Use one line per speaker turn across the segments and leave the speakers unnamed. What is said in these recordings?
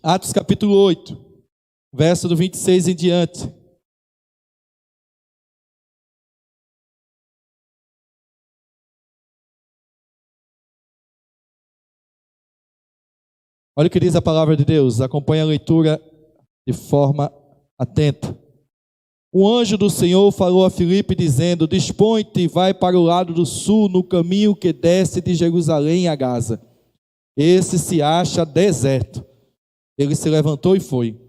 Atos capítulo 8, verso do 26 em diante. Olha o que diz a palavra de Deus, acompanhe a leitura de forma atenta. O anjo do Senhor falou a Filipe dizendo: dispõe-te e vai para o lado do sul, no caminho que desce de Jerusalém a Gaza. Esse se acha deserto. Ele se levantou e foi.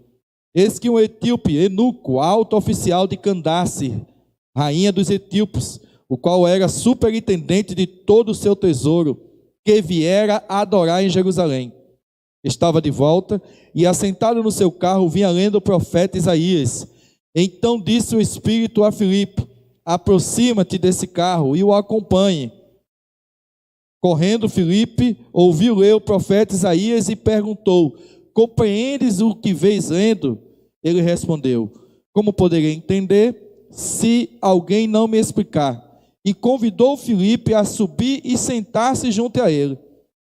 Eis que um etíope, eunuco, alto oficial de Candace, rainha dos etíopes, o qual era superintendente de todo o seu tesouro, que viera a adorar em Jerusalém, estava de volta e, assentado no seu carro, vinha lendo o profeta Isaías. Então disse o Espírito a Filipe: aproxima-te desse carro e o acompanhe. Correndo, Filipe ouviu ler o profeta Isaías e perguntou: compreendes o que vês lendo? Ele respondeu: como poderei entender se alguém não me explicar? E convidou Filipe a subir e sentar-se junto a ele.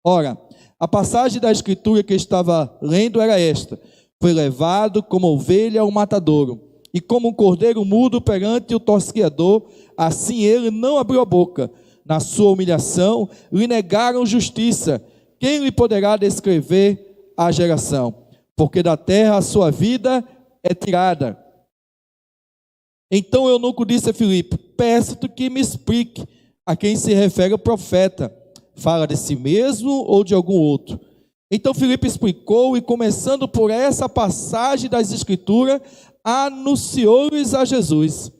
Ora, a passagem da escritura que estava lendo era esta: foi levado como ovelha ao matadouro, e como um cordeiro mudo perante o tosquiador, assim ele não abriu a boca. Na sua humilhação lhe negaram justiça. Quem lhe poderá descrever a geração? Porque da terra a sua vida é tirada. Então o eunuco disse a Filipe: peço-te que me explique a quem se refere o profeta. Fala de si mesmo ou de algum outro? Então Filipe explicou, e começando por essa passagem das escrituras, anunciou-lhes a Jesus.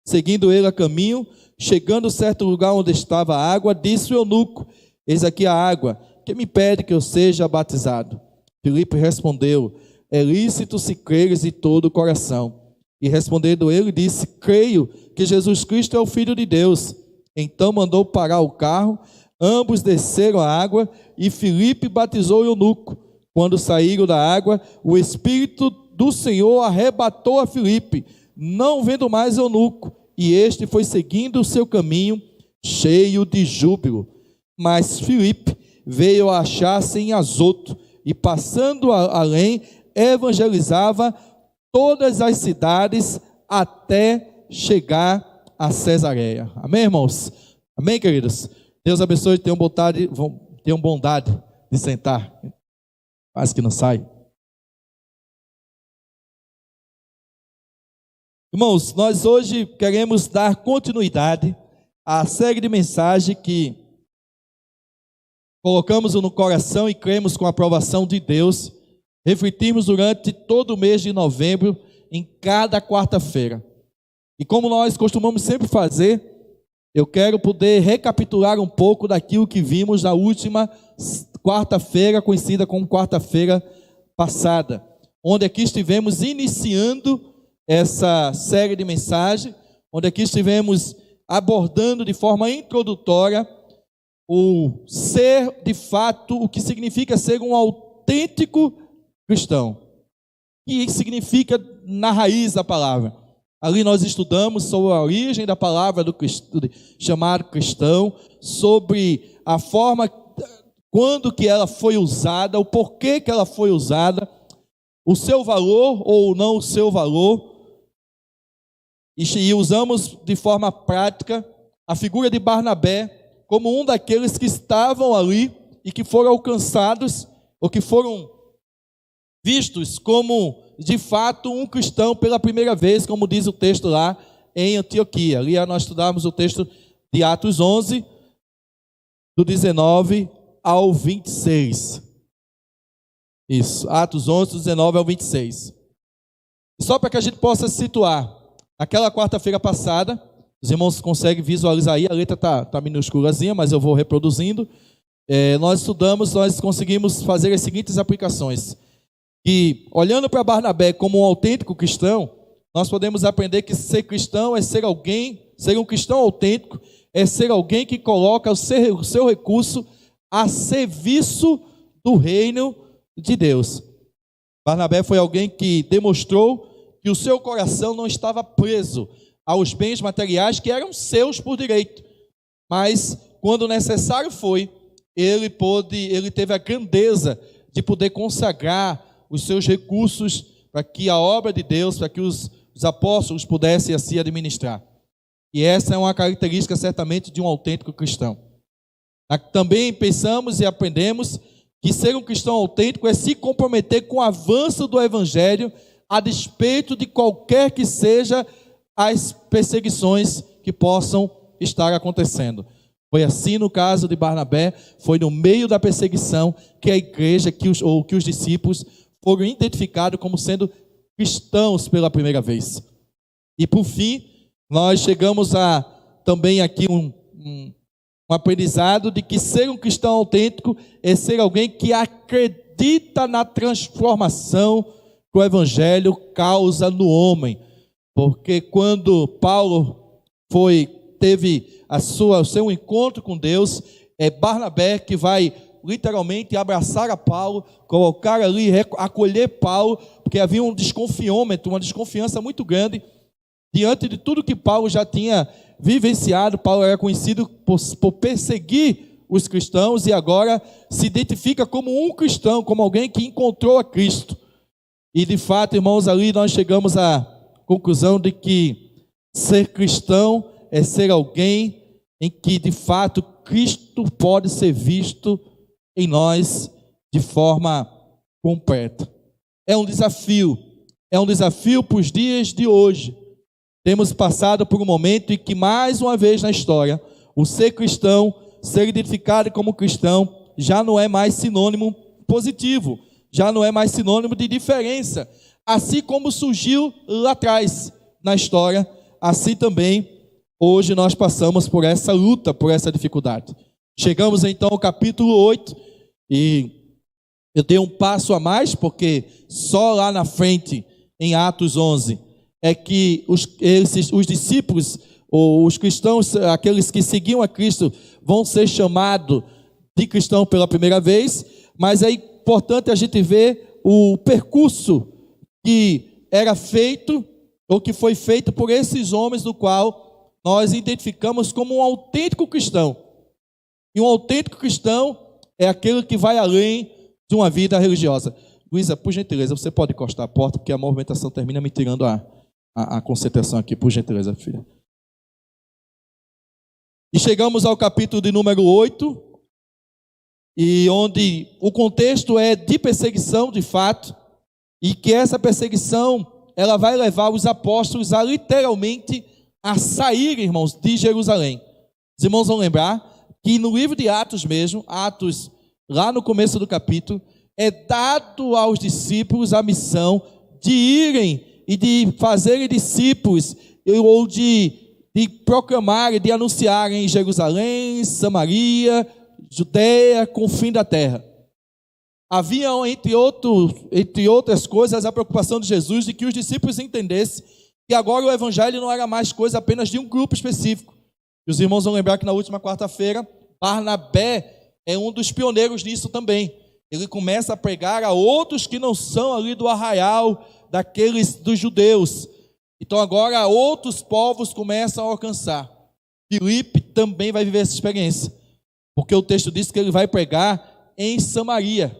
Seguindo ele a caminho, chegando a certo lugar onde estava a água, disse o eunuco: eis aqui a água, que me pede que eu seja batizado? Filipe respondeu: é lícito se creres de todo o coração. E respondendo ele, disse: creio que Jesus Cristo é o Filho de Deus. Então mandou parar o carro, ambos desceram a água, e Filipe batizou o eunuco. Quando saíram da água, o Espírito do Senhor arrebatou a Filipe, não vendo mais o eunuco, e este foi seguindo o seu caminho, cheio de júbilo. Mas Filipe veio a achar-se em Azoto, e passando além, evangelizava todas as cidades até chegar a Cesareia. Amém, irmãos? Amém, queridos? Deus abençoe, tenham bondade de sentar. Quase que não sai. Irmãos, nós hoje queremos dar continuidade à série de mensagens que colocamos no coração e cremos com a aprovação de Deus. Refletimos durante todo o mês de novembro, em cada quarta-feira. E como nós costumamos sempre fazer, eu quero poder recapitular um pouco daquilo que vimos na última quarta-feira, conhecida como quarta-feira passada, onde aqui estivemos iniciando essa série de mensagens, onde aqui estivemos abordando de forma introdutória o ser, de fato, o que significa ser um autêntico cristão. O que significa na raiz da palavra? Ali nós estudamos sobre a origem da palavra do chamado cristão, sobre a forma, quando que ela foi usada, o porquê que ela foi usada, o seu valor ou não o seu valor. E usamos de forma prática a figura de Barnabé como um daqueles que estavam ali e que foram alcançados, ou que foram vistos como, de fato, um cristão pela primeira vez, como diz o texto lá em Antioquia. Ali nós estudamos o texto de Atos 11, do 19 ao 26. Isso, Atos 11, do 19 ao 26. Só para que a gente possa situar, aquela quarta-feira passada, os irmãos conseguem visualizar aí, a letra está minúsculazinha, mas eu vou reproduzindo. Nós estudamos, nós conseguimos fazer as seguintes aplicações. E olhando para Barnabé como um autêntico cristão, nós podemos aprender que ser cristão é ser alguém, ser um cristão autêntico, é ser alguém que coloca o seu recurso a serviço do reino de Deus. Barnabé foi alguém que demonstrou que o seu coração não estava preso aos bens materiais que eram seus por direito, mas quando necessário foi, ele teve a grandeza de poder consagrar os seus recursos para que a obra de Deus, para que os apóstolos pudessem assim administrar. E essa é uma característica certamente de um autêntico cristão. Também pensamos e aprendemos que ser um cristão autêntico é se comprometer com o avanço do evangelho a despeito de qualquer que seja as perseguições que possam estar acontecendo. Foi assim no caso de Barnabé, foi no meio da perseguição que a igreja, que os discípulos foram identificados como sendo cristãos pela primeira vez. E por fim, nós chegamos a também aqui um aprendizado de que ser um cristão autêntico é ser alguém que acredita na transformação que o evangelho causa no homem. Porque quando Paulo teve o seu encontro com Deus, é Barnabé que vai literalmente abraçar a Paulo, colocar ali, acolher Paulo, porque havia um desconfiômetro, uma desconfiança muito grande diante de tudo que Paulo já tinha vivenciado. Paulo era conhecido por perseguir os cristãos e agora se identifica como um cristão, como alguém que encontrou a Cristo. E de fato, irmãos, ali nós chegamos à conclusão de que ser cristão é ser alguém em que de fato Cristo pode ser visto em nós de forma completa. É um desafio para os dias de hoje. Temos passado por um momento em que, mais uma vez na história, o ser cristão, ser identificado como cristão, já não é mais sinônimo positivo, já não é mais sinônimo de diferença. Assim como surgiu lá atrás na história, assim também hoje nós passamos por essa luta, por essa dificuldade. Chegamos então ao capítulo 8 e eu dei um passo a mais, porque só lá na frente, em Atos 11, é que os discípulos, ou os cristãos, aqueles que seguiam a Cristo, vão ser chamados de cristão pela primeira vez. Mas é importante a gente ver o percurso que era feito, ou que foi feito por esses homens, do qual nós identificamos como um autêntico cristão. E um autêntico cristão é aquele que vai além de uma vida religiosa. Luísa, por gentileza, você pode encostar a porta, porque a movimentação termina me tirando a concentração aqui, por gentileza, filha. E chegamos ao capítulo de número 8, e onde o contexto é de perseguição, de fato, e que essa perseguição, ela vai levar os apóstolos a literalmente a sair, irmãos, de Jerusalém. Os irmãos vão lembrar que no livro de Atos mesmo, Atos, lá no começo do capítulo, é dado aos discípulos a missão de irem e de fazerem discípulos, ou de proclamarem, de anunciarem em Jerusalém, Samaria, Judeia, com o fim da terra. Havia, entre outras coisas, a preocupação de Jesus de que os discípulos entendessem que agora o evangelho não era mais coisa apenas de um grupo específico. E os irmãos vão lembrar que na última quarta-feira, Barnabé é um dos pioneiros nisso também. Ele começa a pregar a outros que não são ali do arraial daqueles dos judeus. Então agora outros povos começam a alcançar. Filipe também vai viver essa experiência, porque o texto diz que ele vai pregar em Samaria.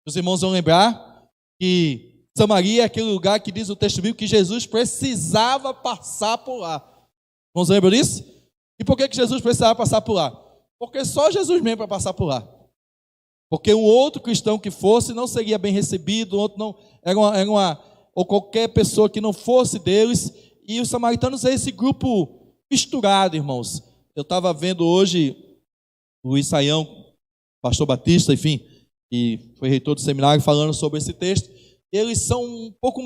Os irmãos vão lembrar que Samaria é aquele lugar que diz o texto bíblico que Jesus precisava passar por lá. Irmãos, lembram disso? E por que Jesus precisava passar por lá? Porque só Jesus mesmo para passar por lá. Porque um outro cristão que fosse não seria bem recebido, outro não, ou qualquer pessoa que não fosse deles. E os samaritanos é esse grupo misturado, irmãos. Eu estava vendo hoje o Luiz Saião, pastor batista, enfim, e foi reitor do seminário, falando sobre esse texto. Eles são um pouco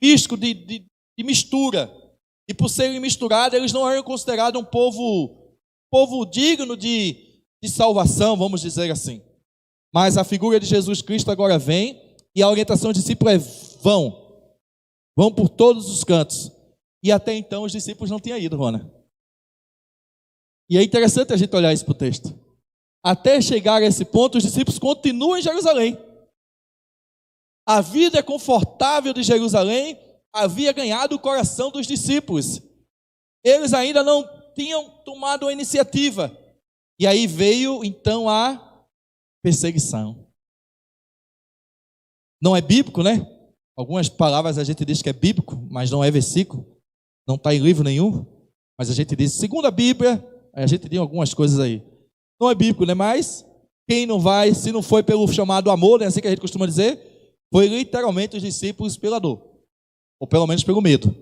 místico de mistura. E por serem misturados, eles não eram considerados um povo digno de salvação, vamos dizer assim. Mas a figura de Jesus Cristo agora vem, e a orientação dos discípulos é: vão por todos os cantos. E até então os discípulos não tinham ido, Rona. E é interessante a gente olhar isso para o texto. Até chegar a esse ponto, os discípulos continuam em Jerusalém. A vida confortável de Jerusalém havia ganhado o coração dos discípulos. Eles ainda não tinham tomado a iniciativa. E aí veio então a perseguição. Não é bíblico, né? Algumas palavras a gente diz que é bíblico, mas não é versículo. Não está em livro nenhum. Mas a gente diz, segundo a Bíblia, a gente tem algumas coisas aí. Não é bíblico, né? Mas quem não vai, se não foi pelo chamado amor, né? Assim que a gente costuma dizer, foi literalmente os discípulos pela dor. Ou pelo menos pelo medo.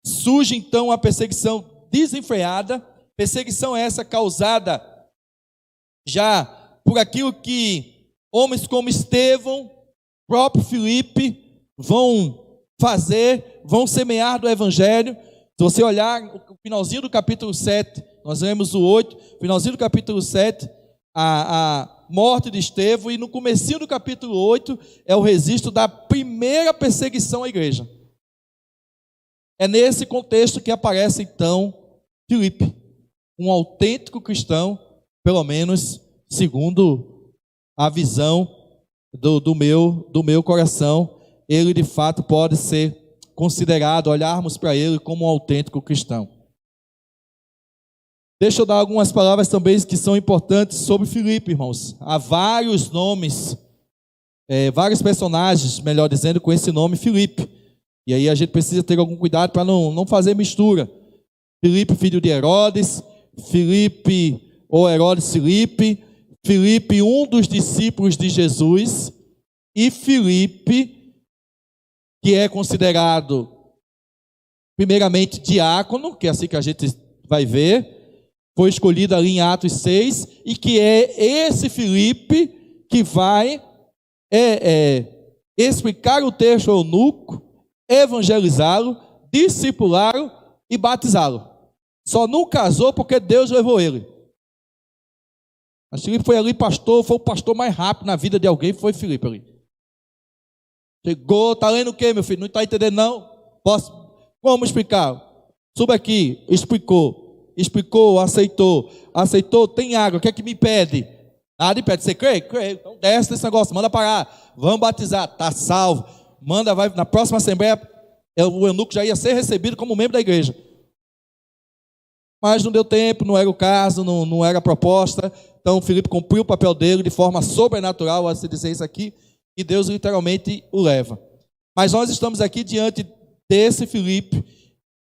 Surge então a perseguição desenfreada. Perseguição essa causada já por aquilo que homens como Estevão, próprio Filipe, vão fazer, vão semear do Evangelho. Se você olhar o finalzinho do capítulo 7, nós lemos o 8, finalzinho do capítulo 7, a morte de Estevão, e no comecinho do capítulo 8 é o registro da primeira perseguição à igreja. É nesse contexto que aparece então Filipe, um autêntico cristão, pelo menos segundo a visão do meu coração. Ele de fato pode ser considerado, olharmos para ele como um autêntico cristão. Deixa eu dar algumas palavras também que são importantes sobre Filipe, irmãos. Há vários nomes, vários personagens, melhor dizendo, com esse nome Filipe. E aí a gente precisa ter algum cuidado para não fazer mistura. Filipe, filho de Herodes, Filipe, ou Herodes Filipe, Filipe, um dos discípulos de Jesus, e Filipe, que é considerado primeiramente diácono, que é assim que a gente vai ver, foi escolhido ali em Atos 6, e que é esse Filipe que vai explicar o texto ao eunuco, evangelizá-lo, discipulá-lo e batizá-lo. Só não casou porque Deus levou ele. Mas Filipe foi ali pastor, foi o pastor mais rápido na vida de alguém, foi Filipe ali. Chegou, está lendo o quê, meu filho? Não está entendendo, não? Posso? Como explicar? Suba aqui, explicou, aceitou, tem água, o que é que me pede? Nada impede, você crê? Crê, então desce desse negócio, manda parar, vamos batizar, está salvo, manda, vai, na próxima assembleia, o eunuco já ia ser recebido como membro da igreja. Mas não deu tempo, não era o caso, não era a proposta, então Filipe cumpriu o papel dele de forma sobrenatural, a se dizer isso aqui, e Deus literalmente o leva. Mas nós estamos aqui diante desse Filipe,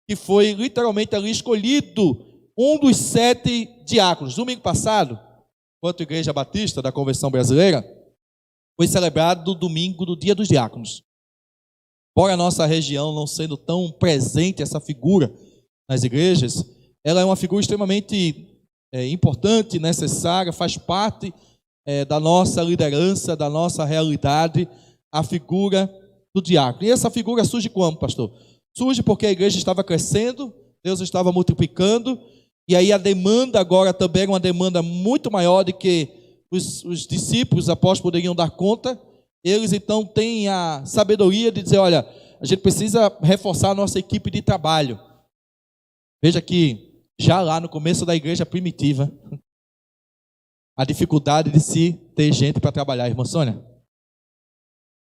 que foi literalmente ali escolhido um dos 7 diáconos. Domingo passado, enquanto Igreja Batista da Convenção Brasileira, foi celebrado o domingo do Dia dos Diáconos. Embora a nossa região não sendo tão presente essa figura nas igrejas, ela é uma figura extremamente importante, necessária, faz parte da nossa liderança, da nossa realidade, a figura do diácono. E essa figura surge como, pastor? Surge porque a igreja estava crescendo, Deus estava multiplicando, e aí a demanda agora também é uma demanda muito maior do que os discípulos, os apóstolos poderiam dar conta. Eles então têm a sabedoria de dizer, olha, a gente precisa reforçar a nossa equipe de trabalho. Veja que já lá no começo da igreja primitiva, a dificuldade de se ter gente para trabalhar, irmã Sônia.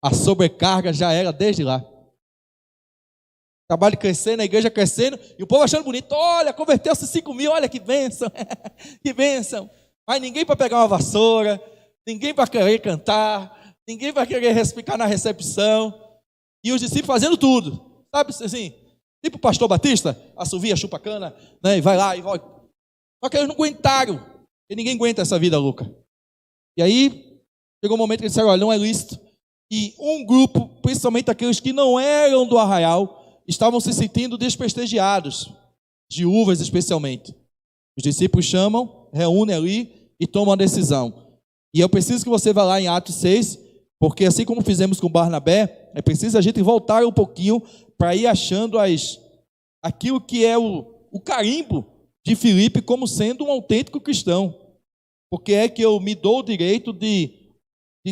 A sobrecarga já era desde lá. Trabalho crescendo, a igreja crescendo, e o povo achando bonito. Olha, converteu-se 5.000, olha que bênção, que bênção. Mas ninguém para pegar uma vassoura, ninguém para querer cantar, ninguém para querer ficar na recepção. E os discípulos fazendo tudo. Sabe assim, tipo o pastor Batista, assovia, chupa cana, né, e vai lá e volta. Só que eles não aguentaram. E ninguém aguenta essa vida louca. E aí, chegou um momento que eles disseram, olha, não é lícito. E um grupo, principalmente aqueles que não eram do arraial, estavam se sentindo desprestigiados, viúvas especialmente. Os discípulos chamam, reúnem ali e tomam a decisão. E eu preciso que você vá lá em Atos 6, porque assim como fizemos com Barnabé, é preciso a gente voltar um pouquinho para ir achando aquilo que é o carimbo de Filipe como sendo um autêntico cristão. Porque é que eu me dou o direito de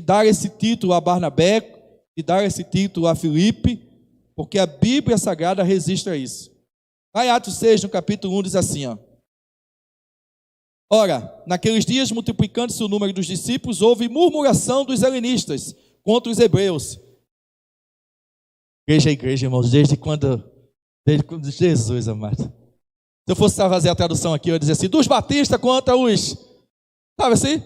dar esse título a Barnabé, de dar esse título a Filipe, porque a Bíblia Sagrada registra isso. Lá em Atos 6, no capítulo 1, diz assim, ó. Ora, naqueles dias, multiplicando-se o número dos discípulos, houve murmuração dos helenistas contra os hebreus. Igreja, irmãos, desde quando Jesus, amado. Se eu fosse fazer a tradução aqui, eu ia dizer assim, dos batistas contra os, sabe assim?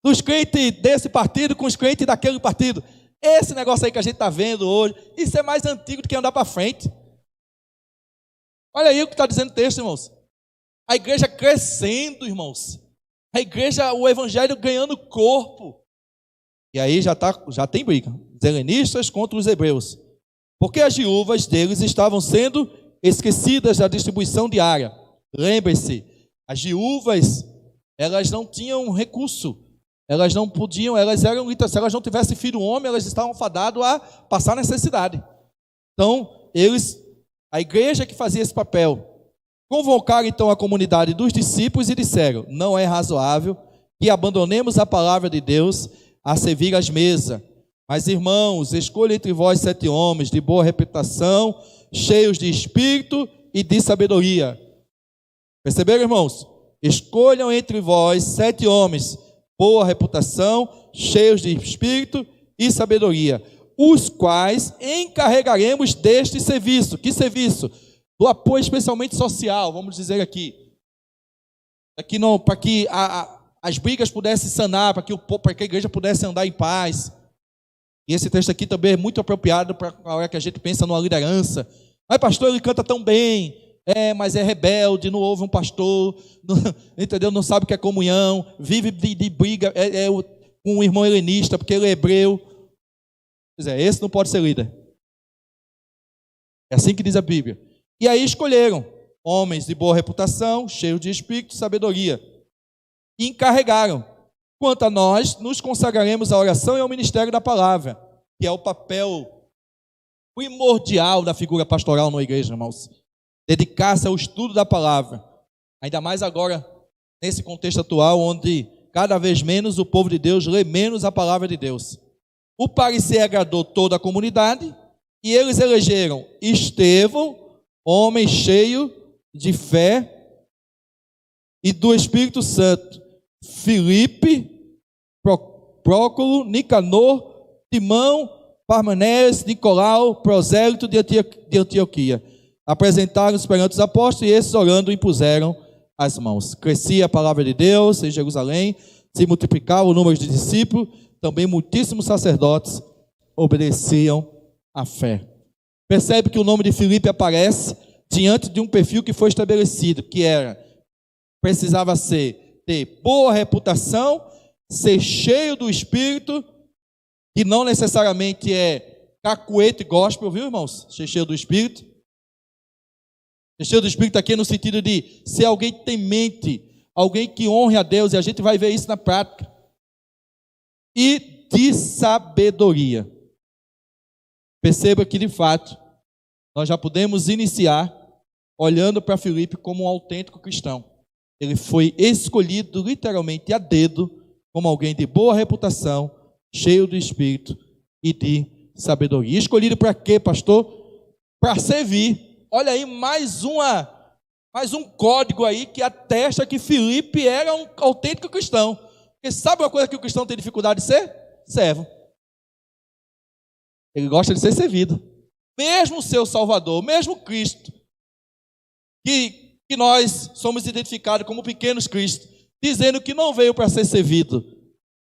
dos crentes desse partido com os crentes daquele partido. Esse negócio aí que a gente está vendo hoje, isso é mais antigo do que andar para frente. Olha aí o que está dizendo o texto, irmãos. A igreja crescendo, irmãos. A igreja, o evangelho ganhando corpo. E aí já tem briga. Os helenistas contra os hebreus. Porque as viúvas deles estavam sendo esquecidas da distribuição diária. Lembre-se, as viúvas, elas não tinham recurso. Elas não podiam, se elas não tivessem filho homem, elas estavam fadadas a passar necessidade. Então, a igreja que fazia esse papel, convocaram então a comunidade dos discípulos e disseram: não é razoável que abandonemos a palavra de Deus a servir às mesas. Mas, irmãos, escolha entre vós 7 homens de boa reputação, cheios de espírito e de sabedoria. Perceberam, irmãos? Escolham entre vós 7 homens, boa reputação, cheios de espírito e sabedoria, os quais encarregaremos deste serviço. Que serviço? Do apoio especialmente social, vamos dizer aqui. Para que as brigas pudessem sanar, para que a igreja pudesse andar em paz. E esse texto aqui também é muito apropriado para a hora que a gente pensa numa liderança. Mas pastor, ele canta tão bem. Mas é rebelde, não ouve um pastor, entendeu? Não sabe o que é comunhão, vive de briga com um irmão helenista, porque ele é hebreu. Pois é, esse não pode ser líder. É assim que diz a Bíblia. E aí escolheram homens de boa reputação, cheios de espírito e sabedoria. E encarregaram: quanto a nós, nos consagraremos à oração e ao ministério da palavra, que é o papel primordial da figura pastoral na igreja, irmãos. Dedicar-se ao estudo da palavra, ainda mais agora, nesse contexto atual, onde cada vez menos o povo de Deus lê menos a palavra de Deus. O parecer agradou toda a comunidade, e eles elegeram Estevão, homem cheio de fé e do Espírito Santo, Filipe, Prócolo, Nicanor, Timão, Parmenés, Nicolau, Prosélito de Antioquia. Apresentaram-se perante os apóstolos, e esses, orando, impuseram as mãos. Crescia a palavra de Deus em Jerusalém, se multiplicava o número de discípulos, também muitíssimos sacerdotes obedeciam à fé. Percebe que o nome de Filipe aparece diante de um perfil que foi estabelecido, que precisava ter boa reputação, ser cheio do Espírito, que não necessariamente é cacuete e gospel, viu, irmãos? Ser cheio do Espírito. Cheio do Espírito aqui no sentido de ser alguém temente, alguém que honre a Deus, e a gente vai ver isso na prática. E de sabedoria. Perceba que, de fato, nós já podemos iniciar olhando para Filipe como um autêntico cristão. Ele foi escolhido literalmente a dedo como alguém de boa reputação, cheio do Espírito e de sabedoria. Escolhido para quê, pastor? Para servir. Olha aí, mais um código aí que atesta que Filipe era um autêntico cristão. Porque sabe uma coisa que o cristão tem dificuldade de ser? Servo. Ele gosta de ser servido. Mesmo o seu Salvador, mesmo Cristo, que nós somos identificados como pequenos Cristos, dizendo que não veio para ser servido,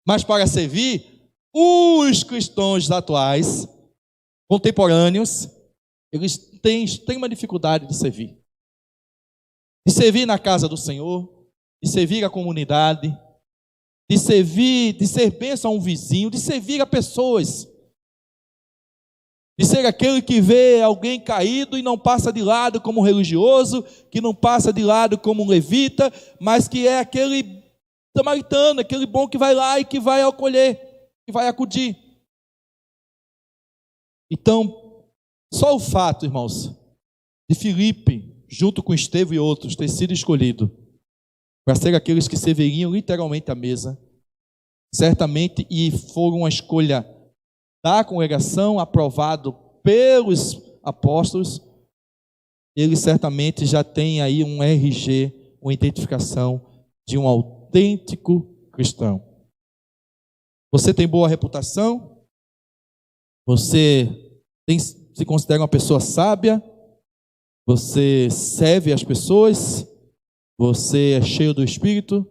mas para servir, os cristãos atuais, contemporâneos, eles têm extrema dificuldade de servir. De servir na casa do Senhor, de servir a comunidade, de ser bênção a um vizinho, de servir a pessoas. De ser aquele que vê alguém caído e não passa de lado como um religioso, que não passa de lado como um levita, mas que é aquele samaritano, aquele bom que vai lá e que vai acolher, que vai acudir. Então, só o fato, irmãos, de Filipe, junto com Estevão e outros, ter sido escolhido para ser aqueles que serviriam literalmente à mesa, certamente, e foram uma escolha da congregação, aprovado pelos apóstolos, ele certamente já tem aí um RG, uma identificação de um autêntico cristão. Você tem boa reputação? Você se considera uma pessoa sábia? Você serve as pessoas? Você é cheio do Espírito?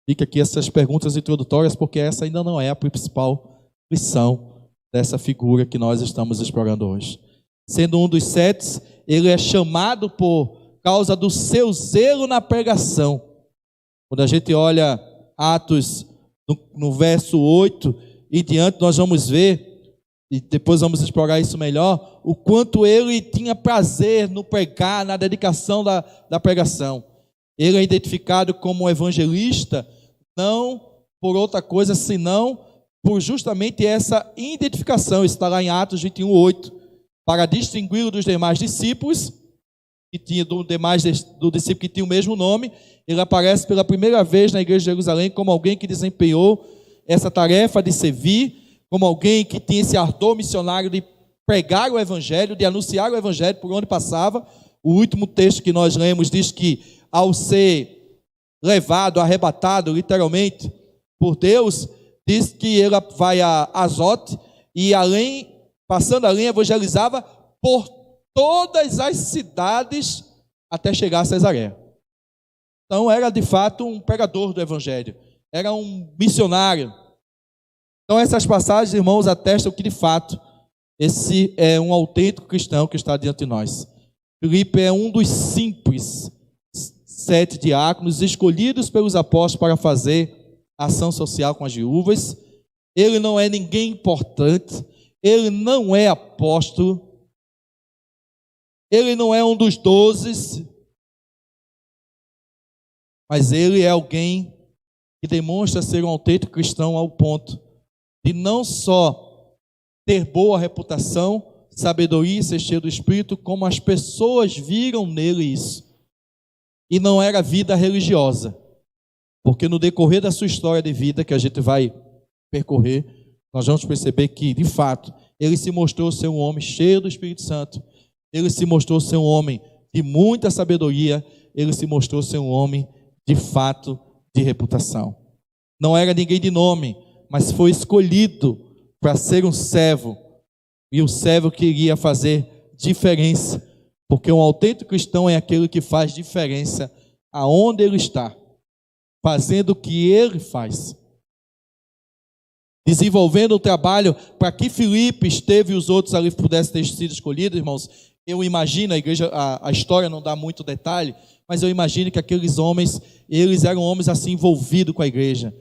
Fica aqui essas perguntas introdutórias, porque essa ainda não é a principal lição dessa figura que nós estamos explorando hoje. Sendo um dos 7, ele é chamado por causa do seu zelo na pregação. Quando a gente olha Atos no verso 8 e diante, nós vamos ver, e depois vamos explorar isso melhor, o quanto ele tinha prazer no pregar, na dedicação da pregação. Ele é identificado como evangelista, não por outra coisa, senão por justamente essa identificação. Está lá em Atos 21, 8. Para distingui-lo dos demais discípulos, do discípulo que tinha o mesmo nome, ele aparece pela primeira vez na igreja de Jerusalém como alguém que desempenhou essa tarefa de servir, como alguém que tinha esse ardor missionário de pregar o evangelho, de anunciar o evangelho por onde passava. O último texto que nós lemos diz que ao ser levado, arrebatado, literalmente, por Deus, diz que ele vai a Azote e passando além, evangelizava por todas as cidades até chegar a Cesareia. Então era de fato um pregador do evangelho, era um missionário. Então essas passagens, irmãos, atestam que de fato esse é um autêntico cristão que está diante de nós. Filipe é um dos simples 7 diáconos escolhidos pelos apóstolos para fazer ação social com as viúvas. Ele não é ninguém importante, ele não é apóstolo, ele não é um dos 12, mas ele é alguém que demonstra ser um autêntico cristão ao ponto de não só ter boa reputação, sabedoria e ser cheio do Espírito, como as pessoas viram nele isso. E não era vida religiosa, porque no decorrer da sua história de vida que a gente vai percorrer, nós vamos perceber que, de fato, ele se mostrou ser um homem cheio do Espírito Santo, ele se mostrou ser um homem de muita sabedoria, ele se mostrou ser um homem, de fato, de reputação. Não era ninguém de nome, mas foi escolhido para ser um servo, e o servo queria fazer diferença, porque um autêntico cristão é aquele que faz diferença aonde ele está, fazendo o que ele faz. Desenvolvendo o trabalho para que Filipe esteve e os outros ali pudessem ter sido escolhidos, irmãos. Eu imagino, a igreja, a história não dá muito detalhe, mas eu imagino que aqueles homens, eles eram homens assim envolvidos com a igreja.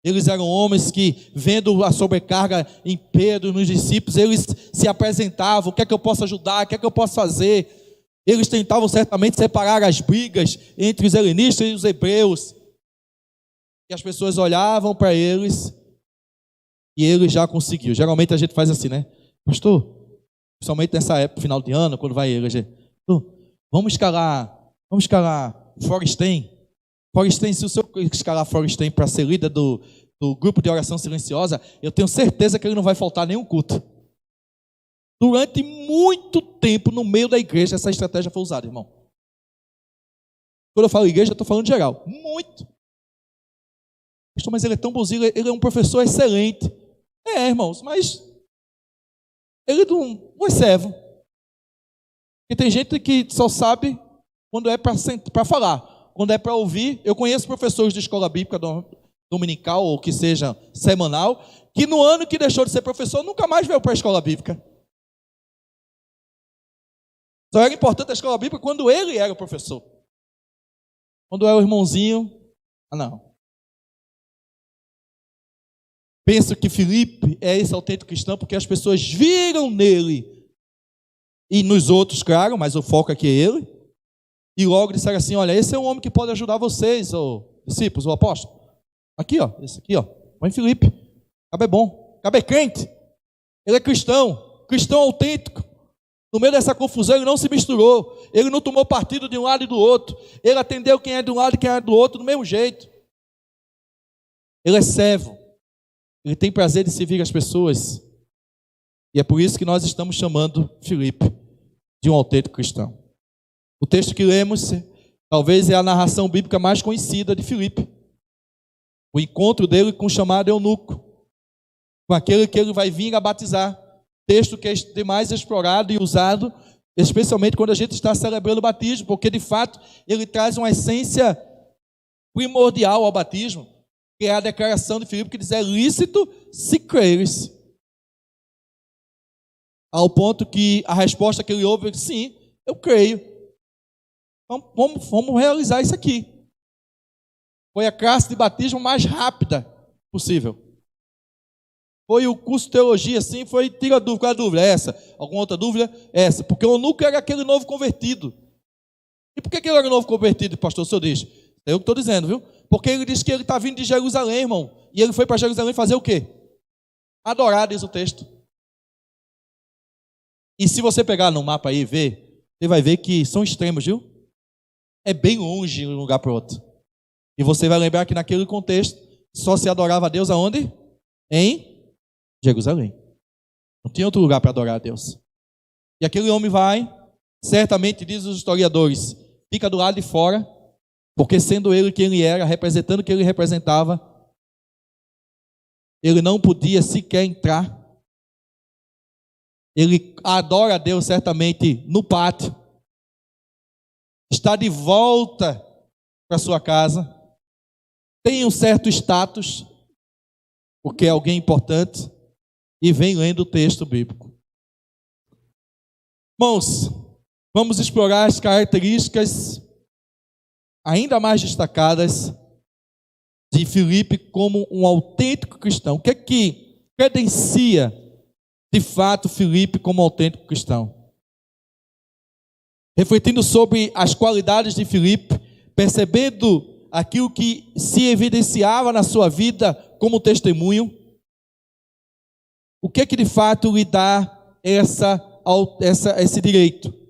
Eles eram homens que, vendo a sobrecarga em Pedro, nos discípulos, eles se apresentavam: o que é que eu posso ajudar, o que é que eu posso fazer? Eles tentavam certamente separar as brigas entre os helenistas e os hebreus. E as pessoas olhavam para eles e ele já conseguiu. Geralmente a gente faz assim, né? Pastor, principalmente nessa época, final de ano, quando vai ele, vamos escalar Forestein. Forestein, se o senhor escalar Forestein para ser líder do grupo de oração silenciosa, eu tenho certeza que ele não vai faltar nenhum culto. Durante muito tempo, no meio da igreja, essa estratégia foi usada, irmão. Quando eu falo igreja, eu estou falando geral. Muito. Pastor, mas ele é tão bonzinho, ele é um professor excelente. É, irmãos, mas ele não é servo. Porque tem gente que só sabe quando é para falar. Quando é para ouvir, eu conheço professores de escola bíblica dominical, ou que seja semanal, que no ano que deixou de ser professor, nunca mais veio para a escola bíblica. Só era importante a escola bíblica quando ele era o professor. Quando era o irmãozinho, não. Penso que Filipe é esse autêntico cristão porque as pessoas viram nele, e nos outros, claro, mas o foco aqui é ele, e logo disseram assim: olha, esse é um homem que pode ajudar vocês, discípulos, o apóstolo. Aqui, esse aqui, põe Filipe. Cabe é bom, cabe é crente. Ele é cristão autêntico. No meio dessa confusão, ele não se misturou, ele não tomou partido de um lado e do outro, ele atendeu quem é de um lado e quem é do outro do mesmo jeito. Ele é servo, ele tem prazer de servir as pessoas, e é por isso que nós estamos chamando Filipe de um autêntico cristão. O texto que lemos, talvez é a narração bíblica mais conhecida de Filipe, o encontro dele com o chamado eunuco, com aquele que ele vai vir a batizar. Texto que é demais explorado e usado, especialmente quando a gente está celebrando o batismo, porque de fato ele traz uma essência primordial ao batismo. que é a declaração de Filipe que diz: é lícito se creres. Ao ponto que a resposta que ele ouve é: sim, eu creio. Então, vamos realizar isso aqui. Foi a classe de batismo mais rápida possível. Foi o curso de teologia, assim, foi tira a dúvida. Qual é a dúvida? Essa. Alguma outra dúvida? Essa. Porque o eunuco era aquele novo convertido. E por que ele era novo convertido, pastor? O senhor diz? É eu que estou dizendo, viu? Porque ele diz que ele está vindo de Jerusalém, irmão. E ele foi para Jerusalém fazer o quê? Adorar, diz o texto. E se você pegar no mapa aí e ver, você vai ver que são extremos, viu? É bem longe de um lugar para o outro. E você vai lembrar que naquele contexto só se adorava a Deus aonde? Em Jerusalém. Não tinha outro lugar para adorar a Deus. E aquele homem vai, certamente, diz os historiadores, fica do lado de fora, porque sendo ele quem ele era, representando o que ele representava, ele não podia sequer entrar. Ele adora a Deus certamente no pátio, está de volta para sua casa, tem um certo status, porque é alguém importante, e vem lendo o texto bíblico. Irmãos, vamos explorar as características ainda mais destacadas de Filipe como um autêntico cristão. O que é que credencia de fato Filipe como autêntico cristão? Refletindo sobre as qualidades de Filipe, percebendo aquilo que se evidenciava na sua vida como testemunho, o que é que de fato lhe dá esse direito?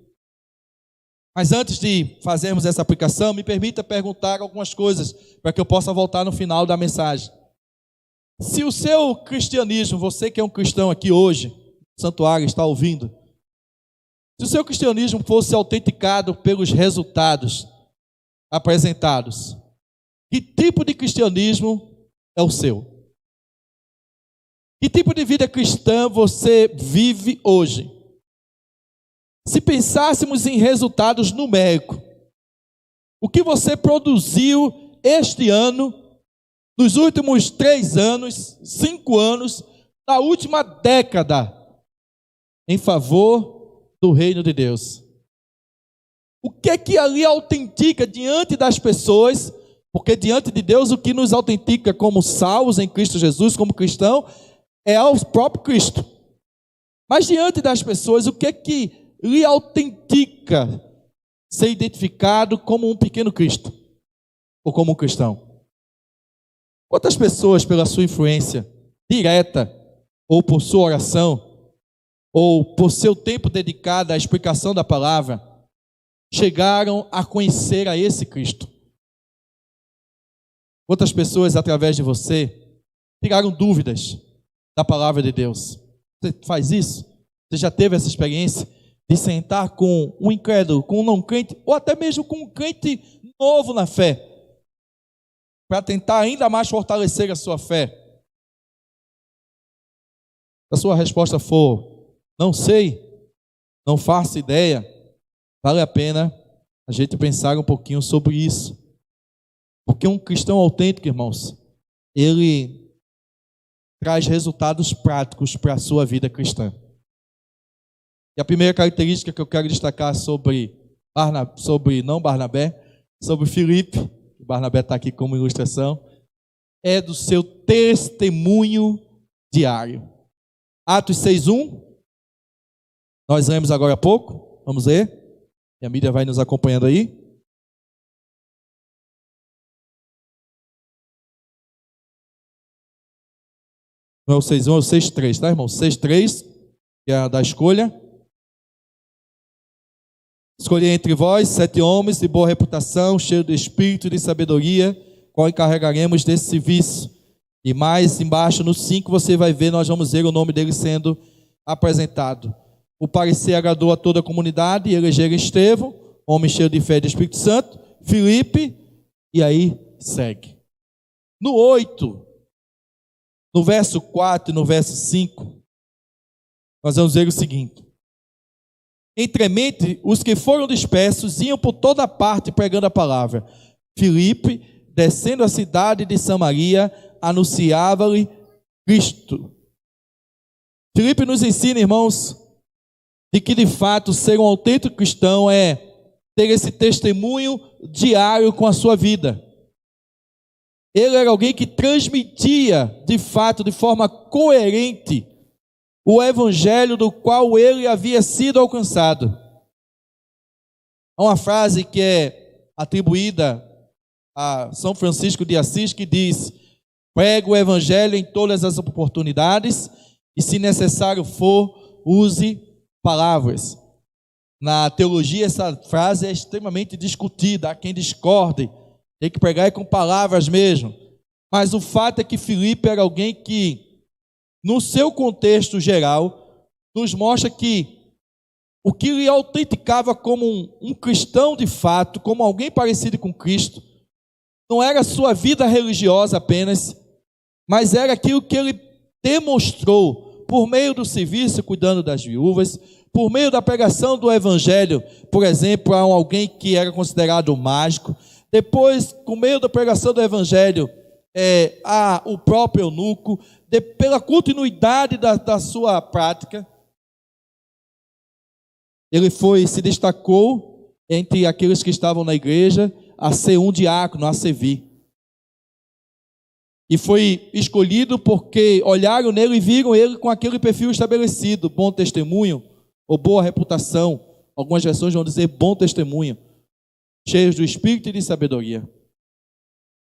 Mas antes de fazermos essa aplicação, me permita perguntar algumas coisas para que eu possa voltar no final da mensagem. Se o seu cristianismo, você que é um cristão aqui hoje, santuário, está ouvindo, se o seu cristianismo fosse autenticado pelos resultados apresentados, que tipo de cristianismo é o seu? Que tipo de vida cristã você vive hoje? Se pensássemos em resultados numéricos, o que você produziu este ano, nos últimos 3 anos, 5 anos, na última década, em favor do reino de Deus? O que é que ali autentica diante das pessoas? Porque diante de Deus o que nos autentica como salvos em Cristo Jesus, como cristão, é ao próprio Cristo. Mas diante das pessoas, o que é que lhe autentica ser identificado como um pequeno Cristo? Ou como um cristão? Quantas pessoas, pela sua influência direta, ou por sua oração, ou por seu tempo dedicado à explicação da palavra, chegaram a conhecer a esse Cristo? Quantas pessoas, através de você, tiraram dúvidas da palavra de Deus? Você faz isso? Você já teve essa experiência de sentar com um incrédulo, com um não crente, ou até mesmo com um crente novo na fé, para tentar ainda mais fortalecer a sua fé? Se a sua resposta for: não sei, não faço ideia, vale a pena a gente pensar um pouquinho sobre isso. Porque um cristão autêntico, irmãos, ele traz resultados práticos para a sua vida cristã. E a primeira característica que eu quero destacar sobre Filipe, o Barnabé está aqui como ilustração, é do seu testemunho diário. Atos 6:1, nós lemos agora há pouco, vamos ler, e a mídia vai nos acompanhando aí. Não é o 6:1, é o 6:3, tá, irmão? 6:3, que é a da escolha. Escolhi entre vós 7 homens de boa reputação, cheios de espírito e de sabedoria, qual encarregaremos desse serviço. E mais embaixo, no 5, você vai ver, nós vamos ver o nome dele sendo apresentado. O parecer agradou a toda a comunidade e elegeram Estevão, homem cheio de fé e de Espírito Santo, Filipe, e aí segue. No 8, no verso 4 e no verso 5, nós vamos ver o seguinte: entremente, os que foram dispersos iam por toda parte pregando a palavra. Filipe, descendo a cidade de Samaria, anunciava-lhe Cristo. Filipe nos ensina, irmãos, de que de fato ser um autêntico cristão é ter esse testemunho diário com a sua vida. Ele era alguém que transmitia, de fato, de forma coerente, o evangelho do qual ele havia sido alcançado. Há uma frase que é atribuída a São Francisco de Assis que diz: pregue o evangelho em todas as oportunidades e, se necessário for, use palavras. Na teologia, essa frase é extremamente discutida. Há quem discorde, tem que pregar com palavras mesmo. Mas o fato é que Filipe era alguém que, no seu contexto geral, nos mostra que o que lhe autenticava como um cristão de fato, como alguém parecido com Cristo, não era a sua vida religiosa apenas, mas era aquilo que ele demonstrou por meio do serviço cuidando das viúvas, por meio da pregação do evangelho, por exemplo, a alguém que era considerado mágico. Depois, por meio da pregação do evangelho, a o próprio eunuco, pela continuidade da sua prática, ele se destacou entre aqueles que estavam na igreja a ser um diácono, a servir. E foi escolhido porque olharam nele e viram ele com aquele perfil estabelecido, bom testemunho ou boa reputação. Algumas versões vão dizer bom testemunho, cheios do espírito e de sabedoria.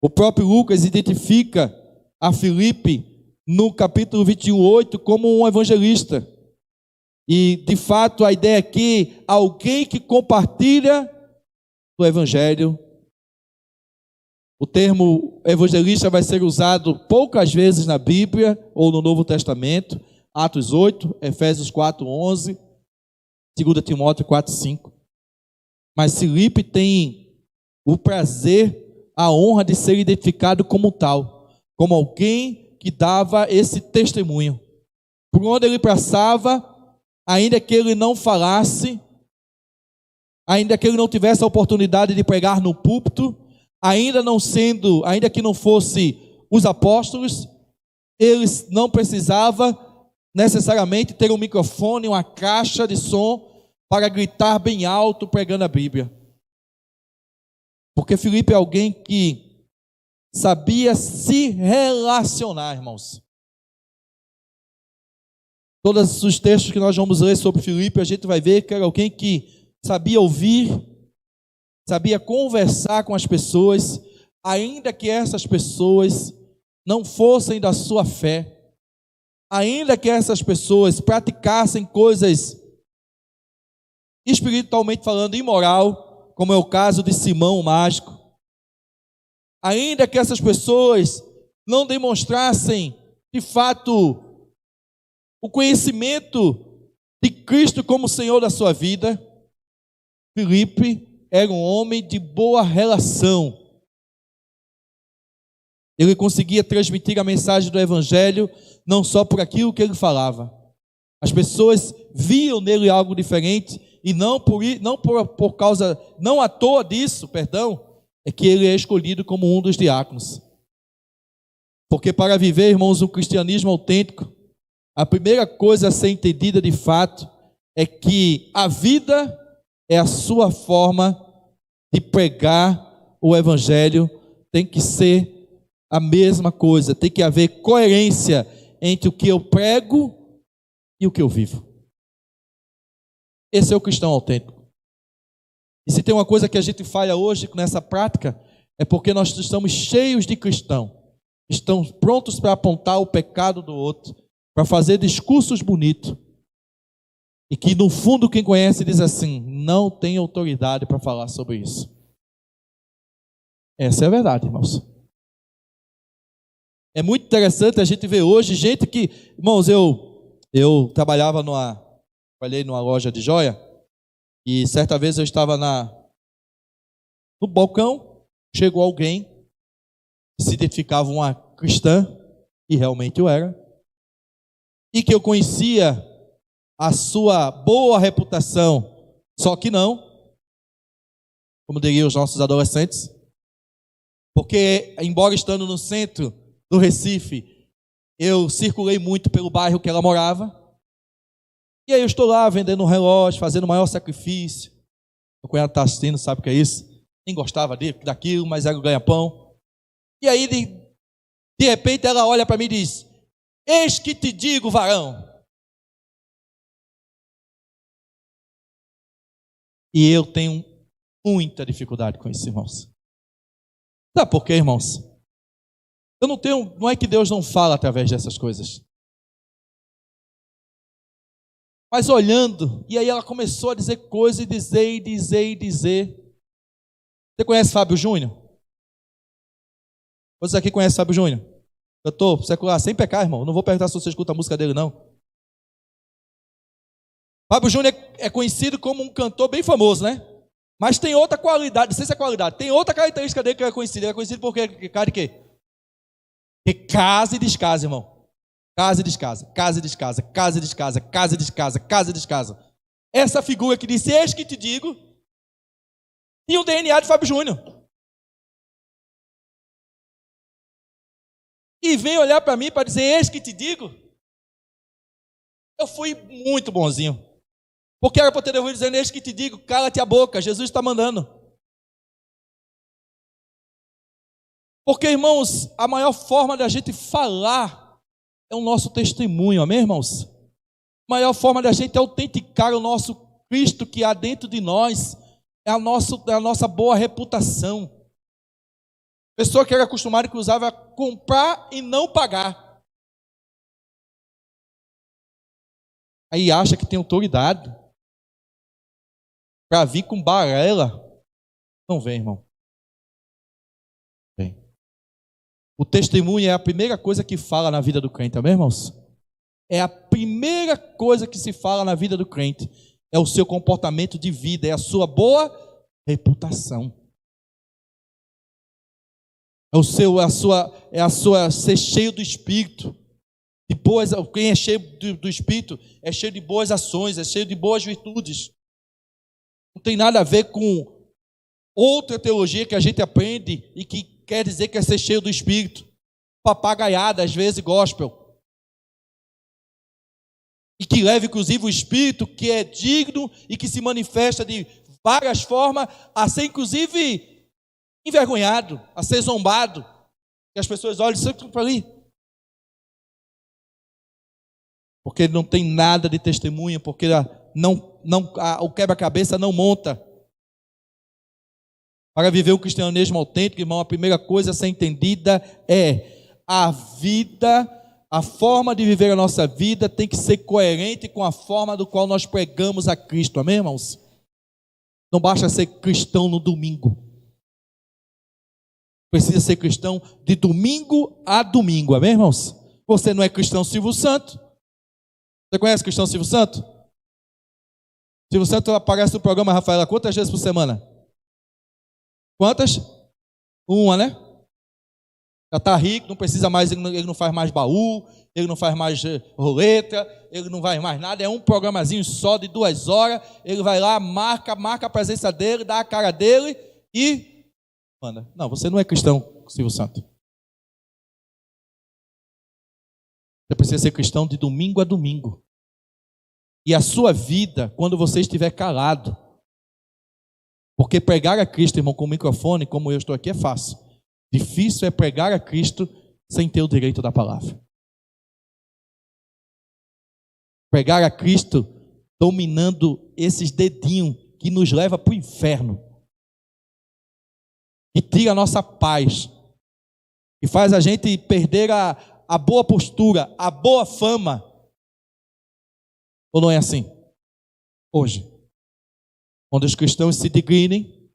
O próprio Lucas identifica a Filipe no capítulo 21:8 como um evangelista. E, de fato, a ideia aqui é alguém que compartilha do evangelho. O termo evangelista vai ser usado poucas vezes na Bíblia ou no Novo Testamento. Atos 8, Efésios 4:11, 2 Timóteo 4:5. Mas Filipe tem o prazer, a honra de ser identificado como tal, como alguém que dava esse testemunho. Por onde ele passava, ainda que ele não falasse, ainda que ele não tivesse a oportunidade de pregar no púlpito, ainda que não fosse os apóstolos, eles não precisavam necessariamente ter um microfone, uma caixa de som para gritar bem alto pregando a Bíblia. Porque Filipe é alguém que sabia se relacionar, irmãos. Todos os textos que nós vamos ler sobre Filipe, a gente vai ver que era alguém que sabia ouvir, sabia conversar com as pessoas, ainda que essas pessoas não fossem da sua fé, ainda que essas pessoas praticassem coisas espiritualmente falando imoral, como é o caso de Simão o mágico, ainda que essas pessoas não demonstrassem de fato o conhecimento de Cristo como Senhor da sua vida, Filipe era um homem de boa relação. Ele conseguia transmitir a mensagem do evangelho não só por aquilo que ele falava. As pessoas viam nele algo diferente e não à toa disso, é que ele é escolhido como um dos diáconos. Porque para viver, irmãos, um cristianismo autêntico, a primeira coisa a ser entendida de fato é que a vida é a sua forma de pregar o evangelho, tem que ser a mesma coisa, tem que haver coerência entre o que eu prego e o que eu vivo. Esse é o cristão autêntico. E se tem uma coisa que a gente falha hoje nessa prática, é porque nós estamos cheios de cristão, estão prontos para apontar o pecado do outro, para fazer discursos bonitos, e que no fundo quem conhece diz assim, não tem autoridade para falar sobre isso. Essa é a verdade, irmãos. É muito interessante a gente ver hoje gente que, irmãos, eu trabalhava trabalhei numa loja de joia, e certa vez eu estava no balcão, chegou alguém, se identificava uma cristã, e realmente eu era, e que eu conhecia a sua boa reputação, só que não, como diriam os nossos adolescentes, Porque, embora estando no centro do Recife, eu circulei muito pelo bairro que ela morava. E aí eu estou lá vendendo um relógio, fazendo o maior sacrifício. O cunhado está assistindo, sabe o que é isso? Nem gostava daquilo, mas era o ganha-pão. E aí, de repente, ela olha para mim e diz: eis que te digo, varão. E eu tenho muita dificuldade com isso, irmãos. Sabe por quê, irmãos? Não é que Deus não fala através dessas coisas. Mas olhando, e aí ela começou a dizer coisas, e dizer. Você conhece Fábio Júnior? Vocês aqui conhecem Fábio Júnior? Cantor secular, sem pecar, irmão. Não vou perguntar se você escuta a música dele, não. Fábio Júnior é conhecido como um cantor bem famoso, né? Mas tem outra qualidade, não sei se é qualidade, tem outra característica dele que é conhecido. Ele é conhecido por quê? Cara de quê? Que casa e descasa, irmão. Casa e descasa, casa e descasa, casa e descasa, casa e descasa, casa e descasa. Essa figura que disse, eis que te digo, tinha o DNA de Fábio Júnior. E vem olhar para mim para dizer, eis que te digo. Eu fui muito bonzinho. Porque era para ter ouvido dizendo, eis que te digo, cala-te a boca, Jesus está mandando. Porque, irmãos, a maior forma da gente falar é o nosso testemunho, amém, irmãos? A maior forma da gente autenticar o nosso Cristo que há dentro de nós é a nossa boa reputação. Pessoa que era acostumada que usava comprar e não pagar. Aí acha que tem autoridade para vir com balela. Não vem, irmão. Vem. O testemunho é a primeira coisa que fala na vida do crente, amém, irmãos? É a primeira coisa que se fala na vida do crente. É o seu comportamento de vida, é a sua boa reputação. É a sua ser cheio do Espírito. Quem é cheio do Espírito é cheio de boas ações, é cheio de boas virtudes. Não tem nada a ver com outra teologia que a gente aprende e que quer dizer que é ser cheio do Espírito. Papagaiada, às vezes, gospel. E que leva, inclusive, o Espírito, que é digno e que se manifesta de várias formas, a ser, inclusive, envergonhado, a ser zombado. E as pessoas olham sempre para ali. Porque ele não tem nada de testemunha, porque o quebra-cabeça não monta. Para viver o cristianismo autêntico, irmão, a primeira coisa a ser entendida é a vida, a forma de viver a nossa vida tem que ser coerente com a forma do qual nós pregamos a Cristo, amém, irmãos? Não basta ser cristão no domingo. Precisa ser cristão de domingo a domingo, amém, irmãos? Você não é cristão Silvio Santo? Você conhece cristão Silvio Santo? Silvio Santo aparece no programa, Rafaela, quantas vezes por semana? Quantas? Uma, né? Já está rico, não precisa mais, ele não faz mais baú, ele não faz mais roleta, ele não faz mais nada, é um programazinho só de 2 horas, ele vai lá, marca a presença dele, dá a cara dele e manda. Não, você não é cristão, Silvio Santo. Você precisa ser cristão de domingo a domingo. E a sua vida, quando você estiver calado, porque pregar a Cristo, irmão, com o microfone, como eu estou aqui, é fácil. Difícil é pregar a Cristo sem ter o direito da palavra. Pregar a Cristo dominando esses dedinhos que nos leva para o inferno. E tira a nossa paz. E faz a gente perder a boa postura, a boa fama. Ou não é assim? Hoje. Quando os cristãos se digninem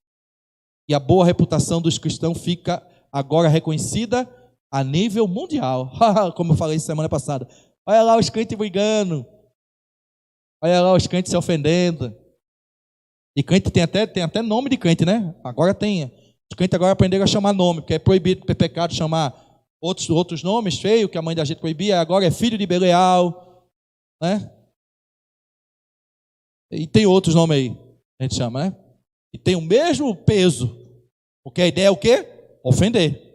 e a boa reputação dos cristãos fica agora reconhecida a nível mundial. Como eu falei semana passada. Olha lá os crentes brigando. Olha lá os crentes se ofendendo. E crente tem até nome de crente, né? Agora tem. Os crentes agora aprenderam a chamar nome, porque é proibido, é pecado chamar outros nomes feios, que a mãe da gente proibia. Agora é filho de Belial, né? E tem outros nomes aí, a gente chama, né? E tem o mesmo peso. Porque a ideia é o quê? ofender.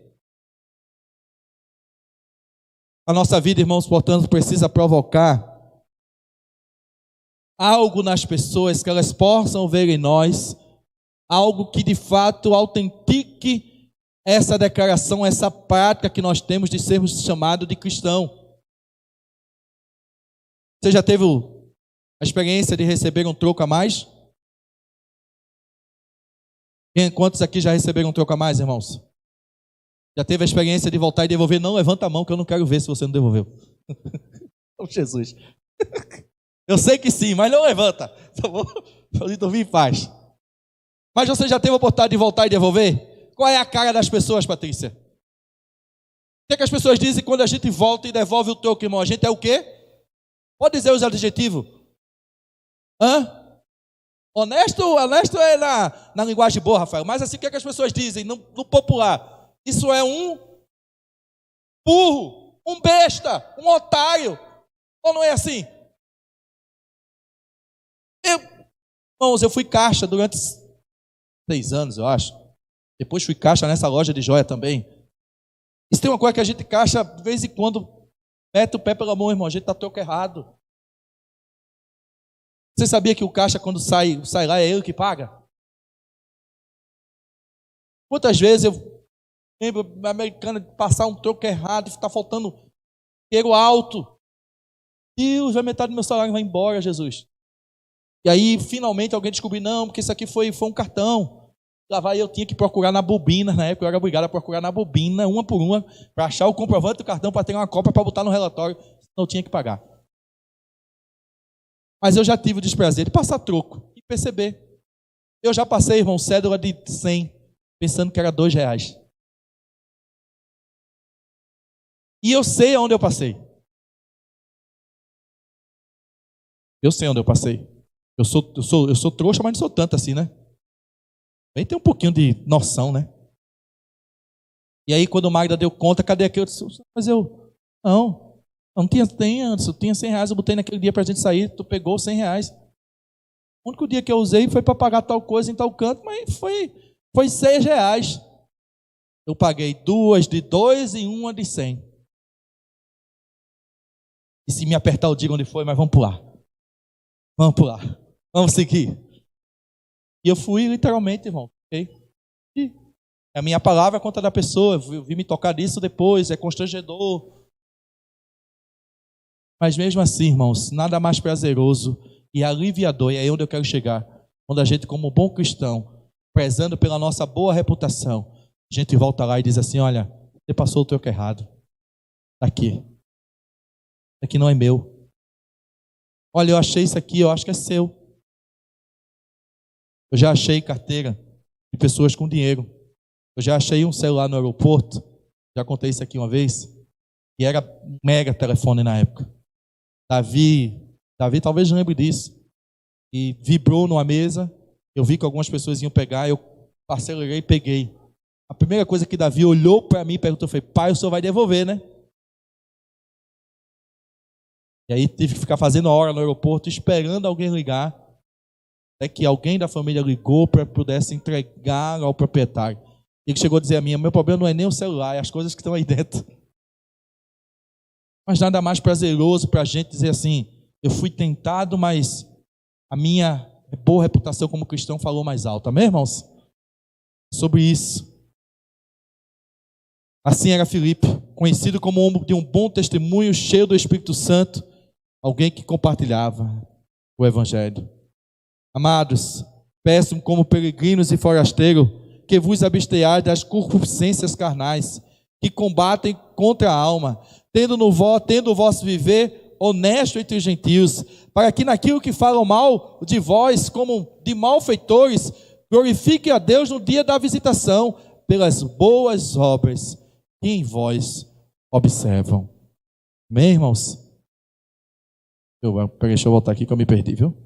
A nossa vida, irmãos, portanto, precisa provocar algo nas pessoas que elas possam ver em nós, algo que de fato autentique essa declaração, essa prática que nós temos de sermos chamados de cristão. Você já teve a experiência de receber um troco a mais? Quantos aqui já receberam um troco a mais, irmãos? Já teve a experiência de voltar e devolver? Não, levanta a mão que eu não quero ver se você não devolveu. Oh, Jesus. Eu sei que sim, mas não levanta. Tá bom? Pode dormir em paz. Mas você já teve a oportunidade de voltar e devolver? Qual é a cara das pessoas, Patrícia? O que as pessoas dizem quando a gente volta e devolve o troco, irmão? A gente é o quê? Pode dizer os adjetivos. Honesto é na linguagem boa, Rafael. Mas assim, o que as pessoas dizem no popular? Isso é um burro, um besta, um otário. Ou não é assim? Irmãos, eu fui caixa durante 6 anos, eu acho. Depois fui caixa nessa loja de joia também. Isso tem uma coisa que a gente caixa, de vez em quando, mete o pé pelo amor, irmão. A gente está troco errado. Você sabia que o caixa, quando sai lá, é ele que paga? Quantas vezes eu lembro a americana de passar um troco errado, está faltando dinheiro alto. Deus, vai metade do meu salário vai embora, Jesus. E aí, finalmente, alguém descobriu, não, porque isso aqui foi um cartão. Lá vai, eu tinha que procurar na bobina, na época eu era obrigado a procurar na bobina, uma por uma, para achar o comprovante do cartão, para ter uma cópia, para botar no relatório, senão eu tinha que pagar. Mas eu já tive o desprazer de passar troco e perceber. Eu já passei, irmão, cédula de 100, pensando que era R$2. E eu sei aonde eu passei. Eu sei onde eu passei. Eu sou trouxa, mas não sou tanto assim, né? Bem, tem um pouquinho de noção, né? E aí, quando o Magda deu conta, cadê aquele? Mas eu não tinha 100 antes, eu tinha R$100, eu botei naquele dia pra gente sair, tu pegou R$100. O único dia que eu usei foi para pagar tal coisa em tal canto, mas foi R$6. Eu paguei 2 de 2 e uma de 100. E se me apertar, eu digo onde foi, mas vamos pular. Vamos seguir. E eu fui literalmente, irmão. Okay? E a minha palavra é contra da pessoa. Eu vi me tocar disso depois, é constrangedor. Mas mesmo assim, irmãos, nada mais prazeroso e aliviador, e é aí onde eu quero chegar, quando a gente, como bom cristão, prezando pela nossa boa reputação, a gente volta lá e diz assim, olha, você passou o troco errado. Aqui não é meu. Olha, eu achei isso aqui, eu acho que é seu. Eu já achei carteira de pessoas com dinheiro. Eu já achei um celular no aeroporto, já contei isso aqui uma vez, e era mega telefone na época. Davi talvez lembre disso. E vibrou numa mesa, eu vi que algumas pessoas iam pegar, eu acelerei e peguei. A primeira coisa que Davi olhou para mim e perguntou foi, pai, o senhor vai devolver, né? E aí tive que ficar fazendo a hora no aeroporto, esperando alguém ligar, até que alguém da família ligou para pudesse entregar ao proprietário. E ele chegou a dizer a mim, meu problema não é nem o celular, é as coisas que estão aí dentro. Mas nada mais prazeroso para a gente dizer assim, eu fui tentado, mas a minha boa reputação como cristão falou mais alto. Amém, irmãos? Sobre isso. Assim era Filipe, conhecido como homem de um bom testemunho, cheio do Espírito Santo, alguém que compartilhava o Evangelho. Amados, peço como peregrinos e forasteiros que vos abstenhais das concupiscências carnais, que combatem contra a alma, tendo o vosso viver honesto entre os gentios, para que naquilo que falam mal de vós, como de malfeitores, glorifiquem a Deus no dia da visitação, pelas boas obras que em vós observam. Amém, irmãos? Deixa eu voltar aqui que eu me perdi, viu?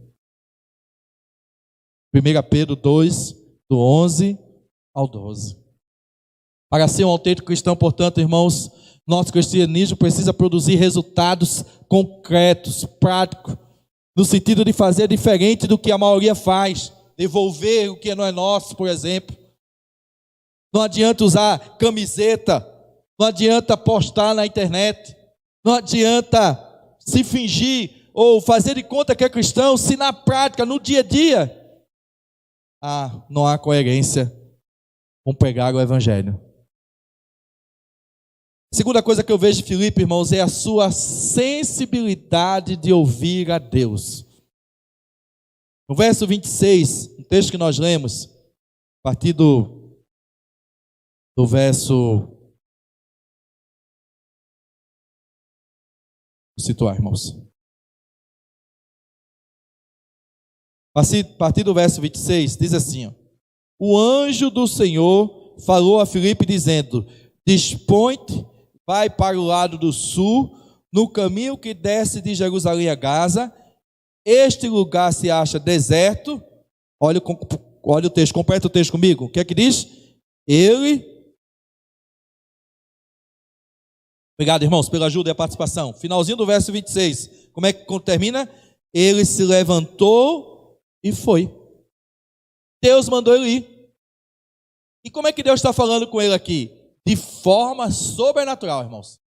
1 Pedro 2, do 11 ao 12. Para ser um autêntico cristão, portanto, irmãos, nosso cristianismo precisa produzir resultados concretos, práticos, no sentido de fazer diferente do que a maioria faz, devolver o que não é nosso, por exemplo. Não adianta usar camiseta, não adianta postar na internet, não adianta se fingir ou fazer de conta que é cristão, se na prática, no dia a dia, não há coerência com pregar o evangelho. Segunda coisa que eu vejo de Filipe, irmãos, é a sua sensibilidade de ouvir a Deus. No verso 26, um texto que nós lemos, a partir do verso... Vou situar, irmãos. A partir do verso 26, diz assim: o anjo do Senhor falou a Filipe dizendo: dispõe-te, vai para o lado do sul, no caminho que desce de Jerusalém a Gaza. Este lugar se acha deserto. Olha o texto, completa o texto comigo. O que é que diz? Obrigado, irmãos, pela ajuda e a participação. Finalzinho do verso 26. Como é que termina? Ele se levantou e foi. Deus mandou ele ir. E como é que Deus está falando com ele aqui? De forma sobrenatural, irmãos.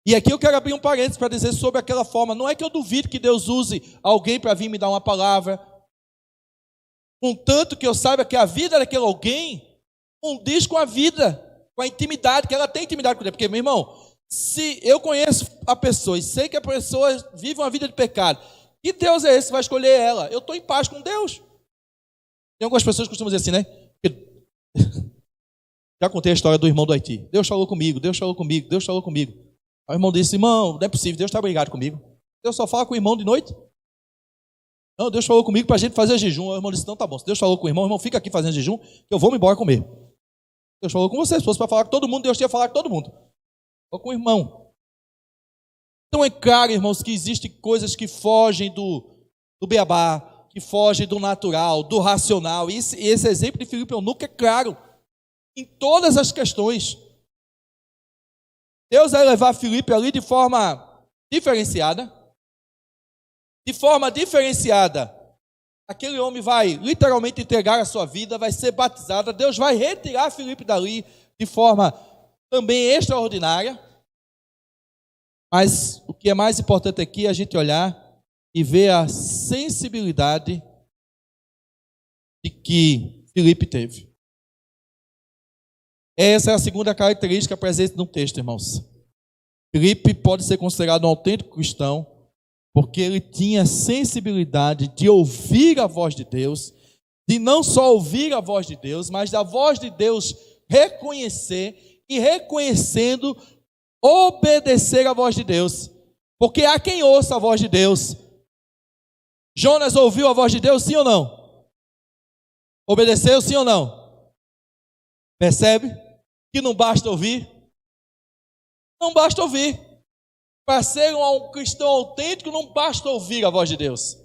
E aqui eu quero abrir um parênteses para dizer sobre aquela forma. Não é que eu duvido que Deus use alguém para vir me dar uma palavra, contanto que eu saiba que a vida daquele alguém condiz com a vida, com a intimidade, que ela tem intimidade com Deus. Porque, meu irmão, se eu conheço a pessoa e sei que a pessoa vive uma vida de pecado, que Deus é esse que vai escolher ela? Eu estou em paz com Deus. Tem algumas pessoas que costumam dizer assim, né? Já contei a história do irmão do Haiti. Deus falou comigo, Deus falou comigo, Deus falou comigo. Aí o irmão disse: irmão, não é possível, Deus está brigado comigo. Deus só fala com o irmão de noite? Não, Deus falou comigo para a gente fazer jejum. O irmão disse: não, tá bom, se Deus falou com o irmão fica aqui fazendo jejum, que eu vou me embora comer. Deus falou com você, se fosse para falar com todo mundo, Deus tinha falado com todo mundo. Ou com o irmão. Então é claro, irmãos, que existem coisas que fogem do beabá, que fogem do natural, do racional. E esse exemplo de Filipe Eunuco é claro em todas as questões. Deus vai levar Filipe ali de forma diferenciada. De forma diferenciada. Aquele homem vai literalmente entregar a sua vida, vai ser batizado. Deus vai retirar Filipe dali de forma também extraordinária. Mas o que é mais importante aqui é a gente olhar e ver a sensibilidade de que Filipe teve. Essa é a segunda característica presente no texto, irmãos. Filipe pode ser considerado um autêntico cristão porque ele tinha sensibilidade de ouvir a voz de Deus, de não só ouvir a voz de Deus, mas da voz de Deus reconhecer e reconhecendo, obedecer a voz de Deus. Porque há quem ouça a voz de Deus. Jonas ouviu a voz de Deus, sim ou não? Obedeceu, sim ou não? Percebe? Que não basta ouvir. Não basta ouvir. Para ser um cristão autêntico, não basta ouvir a voz de Deus.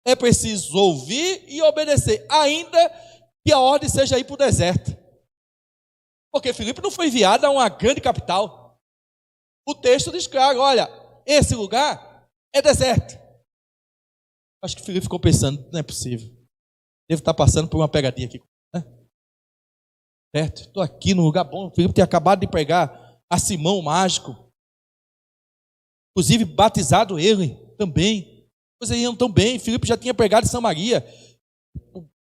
É preciso ouvir e obedecer, ainda que a ordem seja ir para o deserto. Porque Filipe não foi enviado a uma grande capital. O texto diz claro: olha, esse lugar é deserto. Acho que Filipe ficou pensando: não é possível. Devo estar passando por uma pegadinha aqui. Certo? Estou aqui num lugar bom. Filipe tinha acabado de pregar a Simão o mágico. Inclusive batizado ele também. Coisas iam tão bem. Filipe já tinha pregado em Samaria.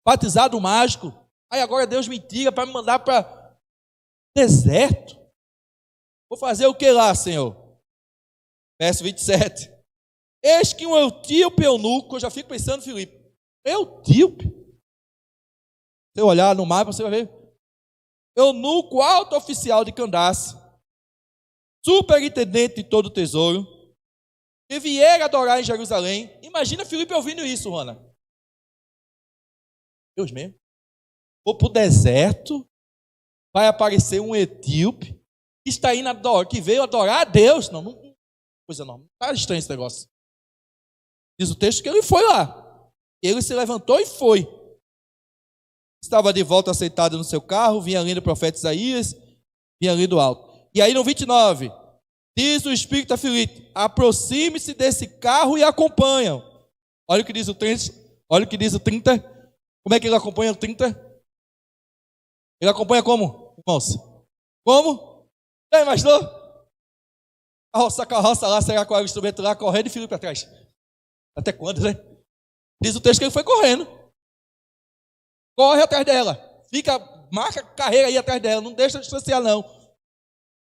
Batizado o mágico. Aí agora Deus me tira para me mandar para deserto. Vou fazer o que lá, Senhor? Verso 27. Eis que um etíope eunuco, eu já fico pensando, Filipe, etíope? Se você olhar no mapa, você vai ver. Eunuco, alto oficial de Candace, superintendente de todo o tesouro, que vier adorar em Jerusalém. Imagina Filipe ouvindo isso, Rona. Deus mesmo. Vou para o deserto, vai aparecer um etíope que está indo adorar, que veio adorar a Deus. Não, coisa não. Está estranho esse negócio. Diz o texto que ele foi lá. Ele se levantou e foi. Estava de volta sentado no seu carro, vinha lendo o profeta Isaías, vinha lendo alto. E aí no 29, diz o Espírito a Filipe: aproxime-se desse carro e acompanham. Olha o que diz o 30. Olha o que diz o 30. Como é que ele acompanha o 30? Ele acompanha como, irmãos? Como? Já imaginou? A carroça lá, será com o instrumento lá, correndo e Filipe atrás. Até quando, né? Diz o texto que ele foi correndo. Corre atrás dela. Marca carreira aí atrás dela. Não deixa de distanciar, não.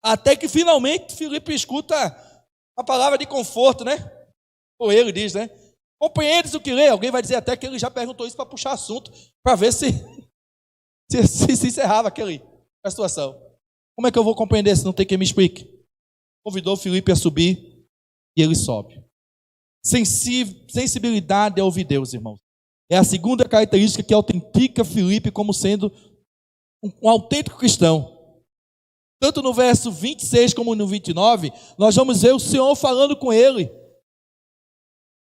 Até que finalmente Filipe escuta a palavra de conforto, né? Ou ele diz, né? Compreendes o que lê? Alguém vai dizer até que ele já perguntou isso para puxar assunto, para ver se encerrava a situação. Como é que eu vou compreender se não tem quem me explique? Convidou Filipe a subir e ele sobe. Sensibilidade a ouvir Deus, irmãos. É a segunda característica que autentica Filipe como sendo um autêntico cristão. Tanto no verso 26 como no 29, nós vamos ver o Senhor falando com ele,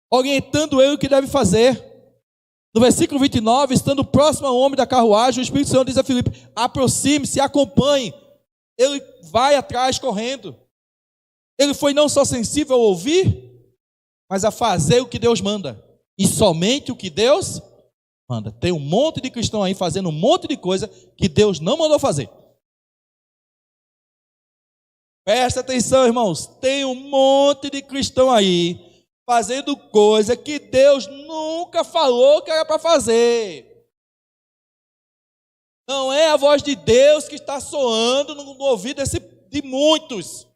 orientando ele o que deve fazer. No versículo 29, estando próximo ao homem da carruagem, o Espírito Santo diz a Filipe: aproxime-se, acompanhe. Ele vai atrás correndo. Ele foi não só sensível a ouvir, mas a fazer o que Deus manda. E somente o que Deus manda. Tem um monte de cristão aí fazendo um monte de coisa que Deus não mandou fazer. Presta atenção, irmãos. Tem um monte de cristão aí fazendo coisa que Deus nunca falou que era para fazer. Não é a voz de Deus que está soando no ouvido de muitos.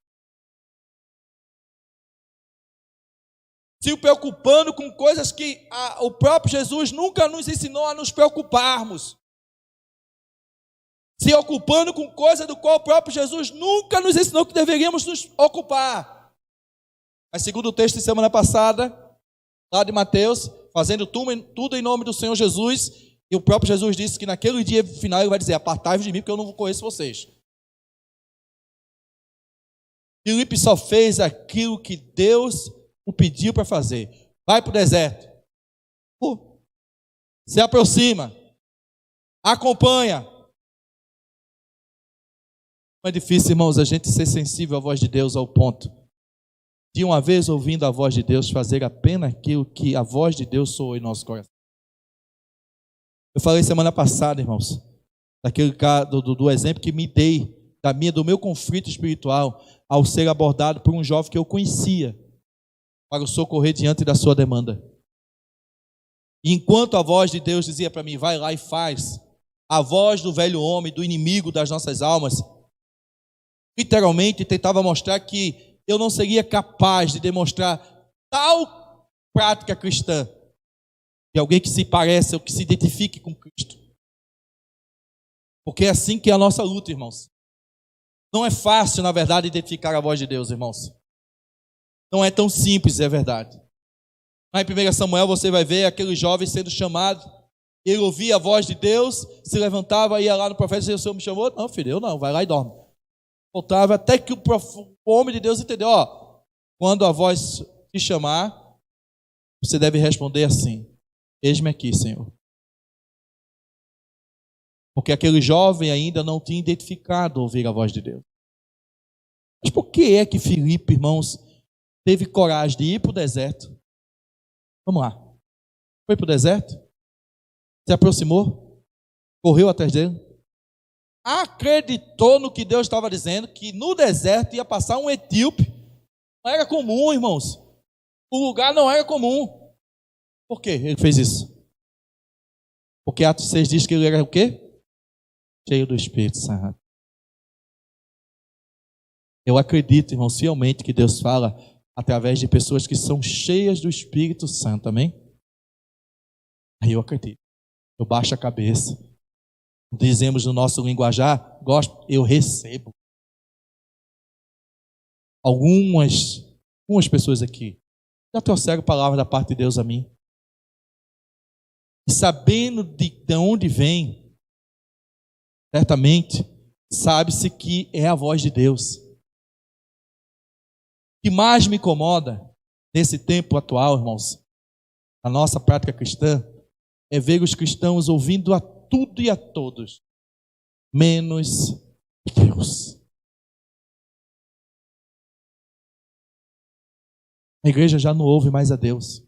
Se preocupando com coisas que o próprio Jesus nunca nos ensinou a nos preocuparmos. Se ocupando com coisas do qual o próprio Jesus nunca nos ensinou que deveríamos nos ocupar. Mas segundo o texto de semana passada, lá de Mateus, fazendo tudo em nome do Senhor Jesus, e o próprio Jesus disse que naquele dia final ele vai dizer: apartai-vos de mim, porque eu não conheço vocês. Filipe só fez aquilo que Deus o pediu para fazer. Vai para o deserto. Se aproxima. Acompanha. Não é difícil, irmãos, a gente ser sensível à voz de Deus ao ponto de, uma vez ouvindo a voz de Deus, fazer apenas aquilo que a voz de Deus soou em nosso coração. Eu falei semana passada, irmãos, do exemplo que me dei do meu conflito espiritual ao ser abordado por um jovem que eu conhecia para o socorrer diante da sua demanda. E enquanto a voz de Deus dizia para mim: vai lá e faz, a voz do velho homem, do inimigo das nossas almas, literalmente tentava mostrar que eu não seria capaz de demonstrar tal prática cristã de alguém que se pareça ou que se identifique com Cristo. Porque é assim que é a nossa luta, irmãos. Não é fácil, na verdade, identificar a voz de Deus, irmãos. Não é tão simples, é verdade. Lá em 1 Samuel você vai ver aquele jovem sendo chamado. Ele ouvia a voz de Deus, se levantava, ia lá no profeta e dizia: o Senhor me chamou? Não, filho, eu não, vai lá e dorme. Voltava até que o homem de Deus entendeu: quando a voz te chamar, você deve responder assim: eis-me aqui, Senhor. Porque aquele jovem ainda não tinha identificado ouvir a voz de Deus. Mas por que é que Filipe, irmãos, teve coragem de ir para o deserto? Vamos lá. Foi para o deserto, se aproximou, correu atrás dele, acreditou no que Deus estava dizendo, que no deserto ia passar um etíope. Não era comum, irmãos. O lugar não era comum. Por que ele fez isso? Porque Atos 6 diz que ele era o quê? Cheio do Espírito Santo. Eu acredito, irmãos, fielmente que Deus fala através de pessoas que são cheias do Espírito Santo, amém? Aí eu acredito. Eu baixo a cabeça. Dizemos no nosso linguajar, eu recebo. Algumas pessoas aqui já trouxeram palavra da parte de Deus a mim. E sabendo de onde vem, certamente, sabe-se que é a voz de Deus. O que mais me incomoda nesse tempo atual, irmãos, a nossa prática cristã, é ver os cristãos ouvindo a tudo e a todos, menos Deus. A igreja já não ouve mais a Deus.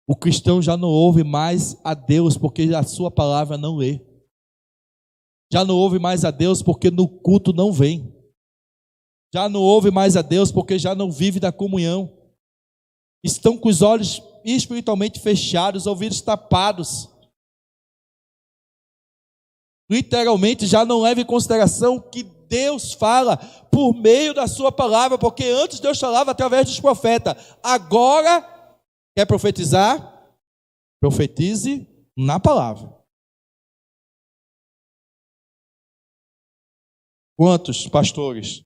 O cristão já não ouve mais a Deus, porque a sua palavra não lê. Já não ouve mais a Deus porque no culto não vem. Já não ouve mais a Deus porque já não vive da comunhão. Estão com os olhos espiritualmente fechados, ouvidos tapados. Literalmente já não leva em consideração que Deus fala por meio da sua palavra, porque antes Deus falava através dos profetas. Agora, quer profetizar? Profetize na palavra. Quantos pastores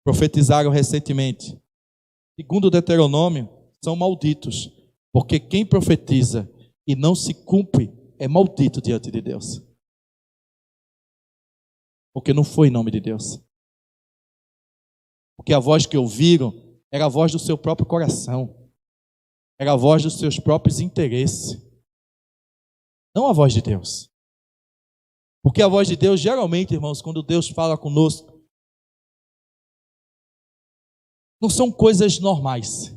profetizaram recentemente? Segundo o Deuteronômio, são malditos, porque quem profetiza e não se cumpre é maldito diante de Deus. Porque não foi em nome de Deus. Porque a voz que ouviram era a voz do seu próprio coração. Era a voz dos seus próprios interesses. Não a voz de Deus. Porque a voz de Deus, geralmente, irmãos, quando Deus fala conosco, não são coisas normais.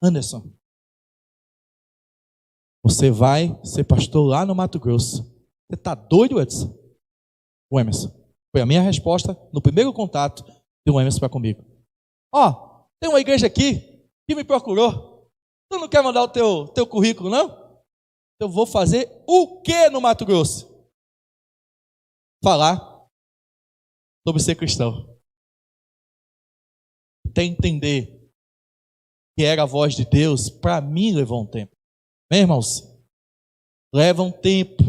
Anderson, você vai ser pastor lá no Mato Grosso. Você está doido, Edson? O Emerson. Foi a minha resposta no primeiro contato de um Emerson para comigo. Ó, tem uma igreja aqui que me procurou. Tu não quer mandar o teu currículo, não? Eu vou fazer o que no Mato Grosso? Falar sobre ser cristão. Até entender que era a voz de Deus, para mim levou um tempo. Bem, irmãos? Leva um tempo.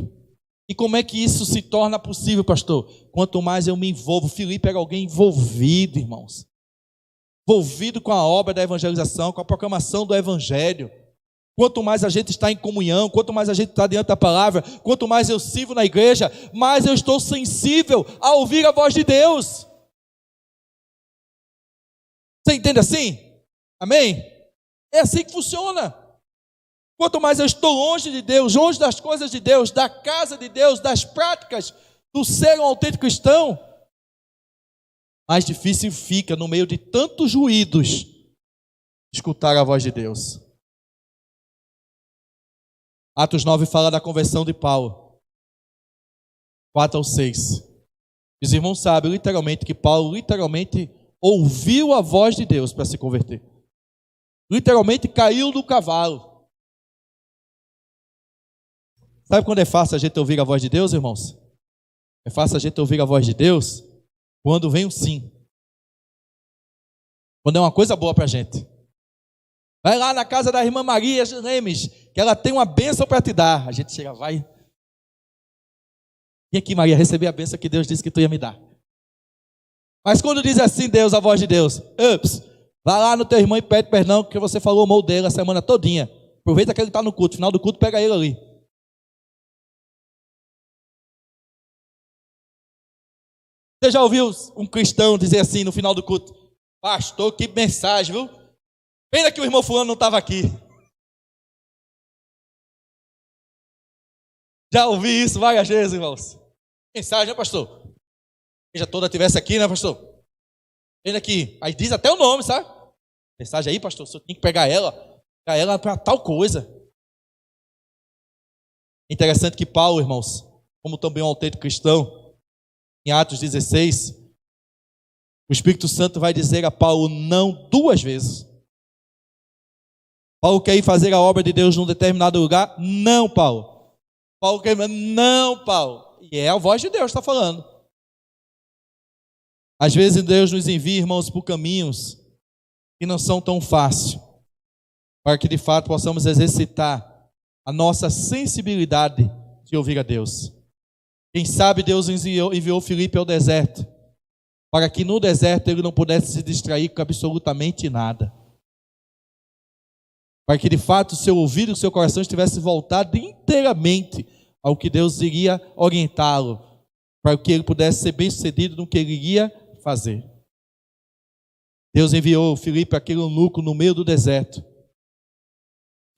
E como é que isso se torna possível, pastor? Quanto mais eu me envolvo. Filipe era alguém envolvido, irmãos. Envolvido com a obra da evangelização, com a proclamação do evangelho. Quanto mais a gente está em comunhão, quanto mais a gente está diante da palavra, quanto mais eu sirvo na igreja, mais eu estou sensível a ouvir a voz de Deus. Você entende assim? Amém? É assim que funciona. Quanto mais eu estou longe de Deus, longe das coisas de Deus, da casa de Deus, das práticas do ser um autêntico cristão, mais difícil fica, no meio de tantos ruídos, escutar a voz de Deus. Atos 9 fala da conversão de Paulo. 4 ao 6. Os irmãos sabem literalmente que Paulo ouviu a voz de Deus para se converter. Literalmente caiu do cavalo. Sabe quando é fácil a gente ouvir a voz de Deus, irmãos? É fácil a gente ouvir a voz de Deus quando vem um sim. Quando é uma coisa boa para a gente. Vai lá na casa da irmã Maria Lemes, que ela tem uma bênção para te dar. A gente chega, vai. E aqui, Maria, recebi a bênção que Deus disse que tu ia me dar. Mas quando diz assim, Deus, a voz de Deus, ups, vai lá no teu irmão e pede perdão, porque você falou mal dele a semana todinha. Aproveita que ele está no culto, final do culto, pega ele ali. Você já ouviu um cristão dizer assim no final do culto? Pastor, que mensagem, viu? Pena que o irmão fulano não estava aqui. Já ouvi isso várias vezes, irmãos. Mensagem, né, pastor? A igreja toda estivesse aqui, né, pastor? Pena que, aí diz até o nome, sabe? Mensagem aí, pastor, o senhor tem que pegar ela para tal coisa. Interessante que Paulo, irmãos, como também um autêntico cristão, em Atos 16, o Espírito Santo vai dizer a Paulo não 2 vezes. Paulo quer ir fazer a obra de Deus num determinado lugar? Não, Paulo. Paulo quer, não, Paulo. E é a voz de Deus que está falando. Às vezes Deus nos envia, irmãos, por caminhos que não são tão fáceis, para que de fato possamos exercitar a nossa sensibilidade de ouvir a Deus. Quem sabe Deus enviou Filipe ao deserto, para que no deserto ele não pudesse se distrair com absolutamente nada. Para que de fato o seu ouvido e o seu coração estivesse voltado inteiramente ao que Deus iria orientá-lo, para que ele pudesse ser bem-sucedido no que ele iria fazer. Deus enviou Filipe, aquele eunuco, no meio do deserto,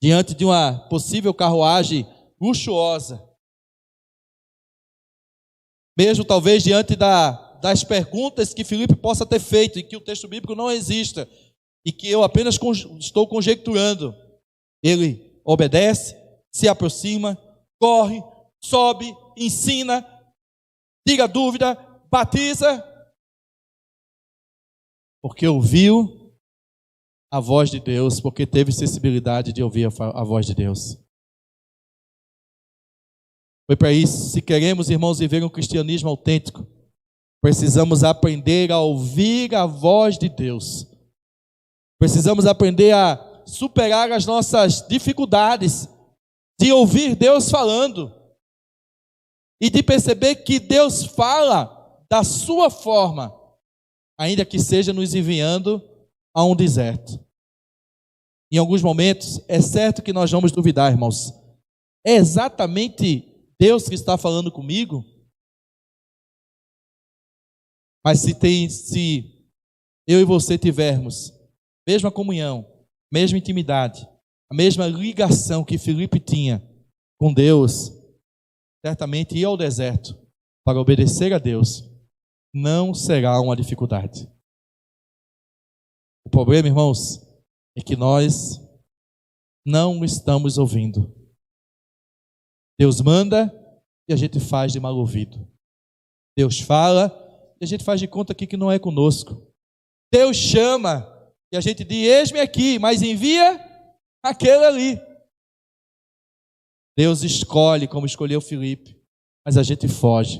diante de uma possível carruagem luxuosa, mesmo talvez diante das perguntas que Filipe possa ter feito, e que o texto bíblico não exista, e que eu apenas estou conjecturando. Ele obedece, se aproxima, corre, sobe, ensina, tira dúvida, batiza, porque ouviu a voz de Deus, porque teve sensibilidade de ouvir a voz de Deus. Foi para isso, se queremos, irmãos, viver um cristianismo autêntico, precisamos aprender a ouvir a voz de Deus. Precisamos aprender a superar as nossas dificuldades de ouvir Deus falando e de perceber que Deus fala da sua forma, ainda que seja nos enviando a um deserto. Em alguns momentos, é certo que nós vamos duvidar, irmãos. É exatamente Deus que está falando comigo? Mas se eu e você tivermos mesma comunhão, mesma intimidade, a mesma ligação que Filipe tinha com Deus, certamente ir ao deserto para obedecer a Deus não será uma dificuldade. O problema, irmãos, é que nós não estamos ouvindo. Deus manda e a gente faz de mal ouvido. Deus fala e a gente faz de conta aqui que não é conosco. Deus chama e a gente diz, eis-me aqui, mas envia aquele ali. Deus escolhe como escolheu Filipe, mas a gente foge.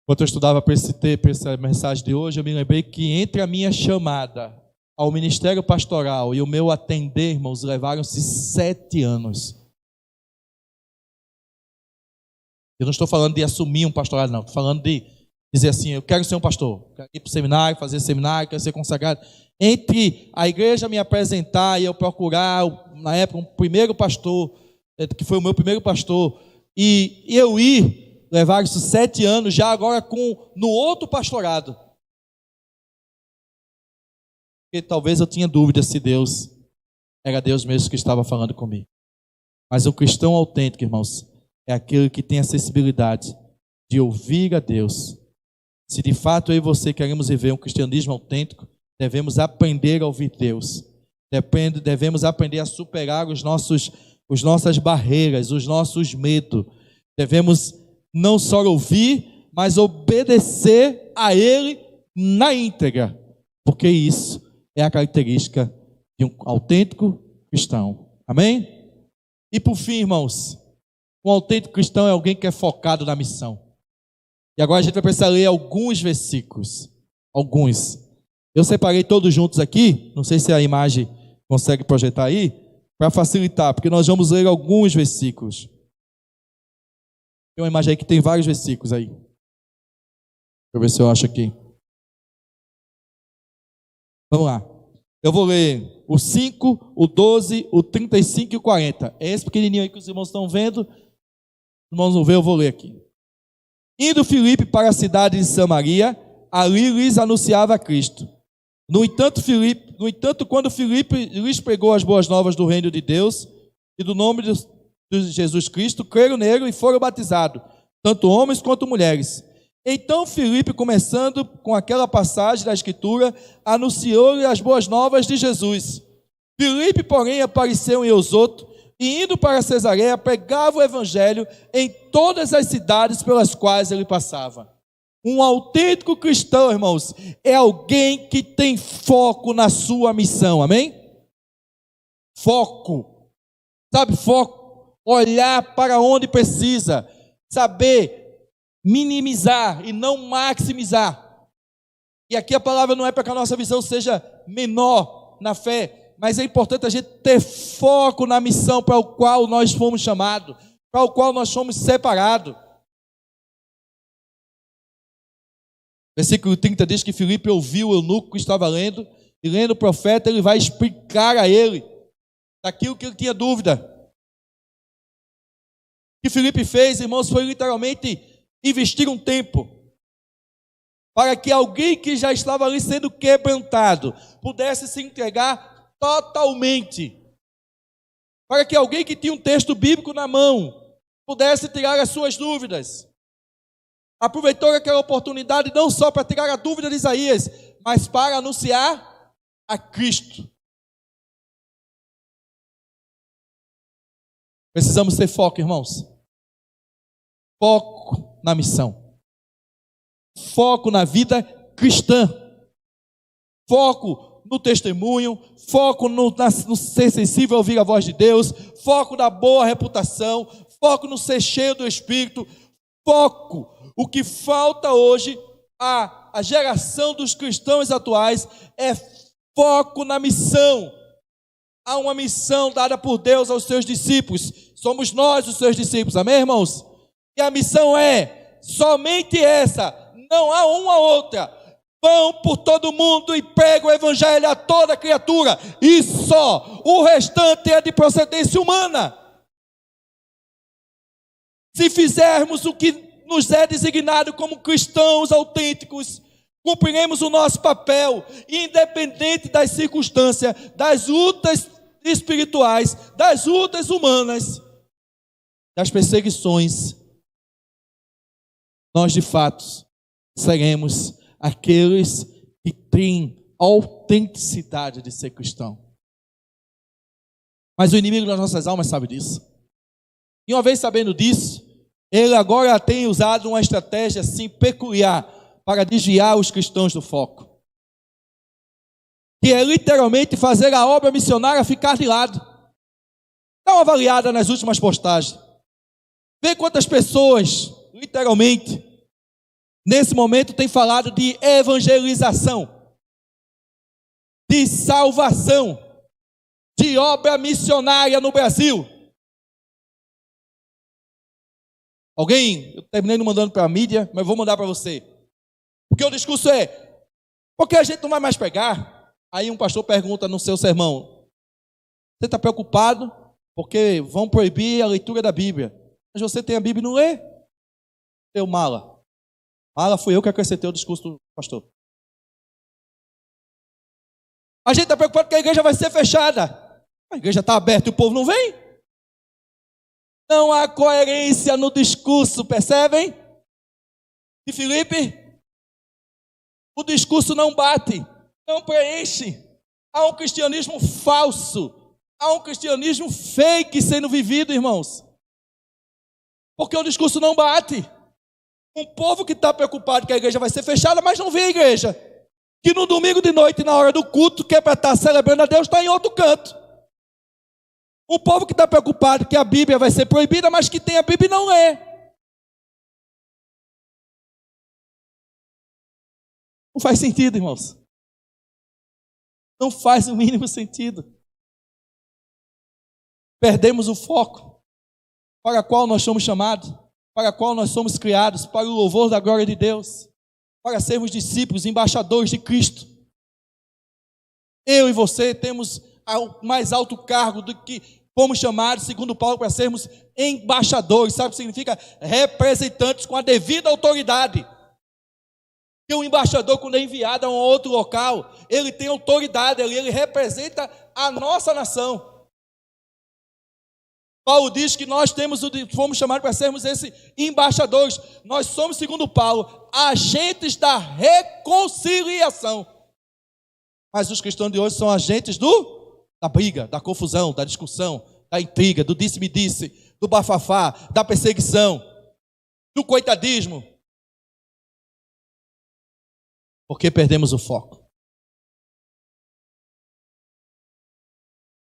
Enquanto eu estudava para essa mensagem de hoje, eu me lembrei que entre a minha chamada ao ministério pastoral e o meu atender, irmãos, levaram-se 7 anos. Eu não estou falando de assumir um pastorado, não. Estou falando de dizer assim, eu quero ser um pastor. Quero ir para o seminário, fazer seminário, quero ser consagrado. Entre a igreja me apresentar e eu procurar, na época, um primeiro pastor, que foi o meu primeiro pastor, e eu ir, levaram-se 7 anos, já agora no outro pastorado. Porque talvez eu tinha dúvida se Deus era Deus mesmo que estava falando comigo. Mas o cristão autêntico, irmãos, é aquele que tem a sensibilidade de ouvir a Deus. Se de fato eu e você queremos viver um cristianismo autêntico, devemos aprender a ouvir Deus. Devemos aprender a superar as nossas barreiras, os nossos medos. Devemos não só ouvir, mas obedecer a Ele na íntegra. Porque isso é a característica de um autêntico cristão. Amém? E por fim, irmãos, um autêntico cristão é alguém que é focado na missão. E agora a gente vai precisar ler alguns versículos. Alguns. Eu separei todos juntos aqui, não sei se a imagem consegue projetar aí, para facilitar, porque nós vamos ler alguns versículos. Tem uma imagem aí que tem vários versículos aí. Deixa eu ver se eu acho aqui. Vamos lá. Eu vou ler o 5, o 12, o 35 e o 40. É esse pequenininho aí que os irmãos estão vendo. Os irmãos não vê, eu vou ler aqui. Indo Filipe para a cidade de Samaria, ali lhes anunciava a Cristo. No entanto, quando Filipe lhes pregou as boas novas do reino de Deus e do nome de Jesus Cristo, creram nele e foram batizados, tanto homens quanto mulheres. Então Filipe, começando com aquela passagem da Escritura, anunciou-lhe as boas novas de Jesus. Filipe, porém, apareceu em Eusoto e, indo para Cesareia, pregava o evangelho em todas as cidades pelas quais ele passava. Um autêntico cristão, irmãos, é alguém que tem foco na sua missão, amém? Foco, sabe, foco, olhar para onde precisa, saber minimizar e não maximizar. E aqui a palavra não é para que a nossa visão seja menor na fé, mas é importante a gente ter foco na missão para o qual nós fomos chamados, para o qual nós fomos separados. Versículo 30 diz que Filipe ouviu o eunuco que estava lendo, e lendo o profeta, ele vai explicar a ele daquilo que ele tinha dúvida. O que Filipe fez, irmãos, foi literalmente investir um tempo para que alguém que já estava ali sendo quebrantado pudesse se entregar totalmente, para que alguém que tinha um texto bíblico na mão pudesse tirar as suas dúvidas. Aproveitou aquela oportunidade não só para tirar a dúvida de Isaías, mas para anunciar a Cristo. Precisamos ter foco, irmãos. Foco na missão. Foco na vida cristã. Foco no testemunho. Foco no ser sensível a ouvir a voz de Deus. Foco na boa reputação. Foco no ser cheio do Espírito. Foco. O que falta hoje à geração dos cristãos atuais é foco na missão. Há uma missão dada por Deus aos seus discípulos. Somos nós os seus discípulos, amém, irmãos? E a missão é somente essa, não há uma outra. Vão por todo mundo e pregam o evangelho a toda criatura, e só. O restante é de procedência humana. Se fizermos o que nos é designado como cristãos autênticos, cumpriremos o nosso papel, independente das circunstâncias, das lutas espirituais, das lutas humanas, das perseguições. Nós, de fato, seremos aqueles que têm autenticidade de ser cristão. Mas o inimigo das nossas almas sabe disso. E uma vez sabendo disso, ele agora tem usado uma estratégia assim peculiar para desviar os cristãos do foco. Que é literalmente fazer a obra missionária ficar de lado. Dá uma avaliada nas últimas postagens. Vê quantas pessoas, literalmente, nesse momento têm falado de evangelização, de salvação, de obra missionária no Brasil. Alguém, eu terminei não mandando para a mídia, mas vou mandar para você. Porque o discurso é, por que a gente não vai mais pregar? Aí um pastor pergunta no seu sermão, você está preocupado porque vão proibir a leitura da Bíblia, mas você tem a Bíblia e não lê? Seu mala. Mala fui eu que acrescentei o discurso do pastor. A gente está preocupado porque a igreja vai ser fechada. A igreja está aberta e o povo não vem? Não há coerência no discurso, percebem? E Filipe, o discurso não bate, não preenche. Há um cristianismo falso, há um cristianismo fake sendo vivido, irmãos. Porque o discurso não bate. Um povo que está preocupado que a igreja vai ser fechada, mas não vê a igreja. Que no domingo de noite, na hora do culto, que é para estar celebrando a Deus, está em outro canto. Um povo que está preocupado que a Bíblia vai ser proibida, mas que tem a Bíblia e não lê. Não faz sentido, irmãos. Não faz o mínimo sentido. Perdemos o foco para o qual nós somos chamados, para o qual nós somos criados, para o louvor da glória de Deus, para sermos discípulos, embaixadores de Cristo. Eu e você temos o mais alto cargo do que fomos chamados, segundo Paulo, para sermos embaixadores. Sabe o que significa? Representantes com a devida autoridade. Que o embaixador, quando é enviado a um outro local, ele tem autoridade, ele representa a nossa nação. Paulo diz que nós fomos chamados para sermos esses embaixadores. Nós somos, segundo Paulo, agentes da reconciliação. Mas os cristãos de hoje são agentes da briga, da confusão, da discussão, da intriga, do disse-me-disse, do bafafá, da perseguição, do coitadismo. Porque perdemos o foco.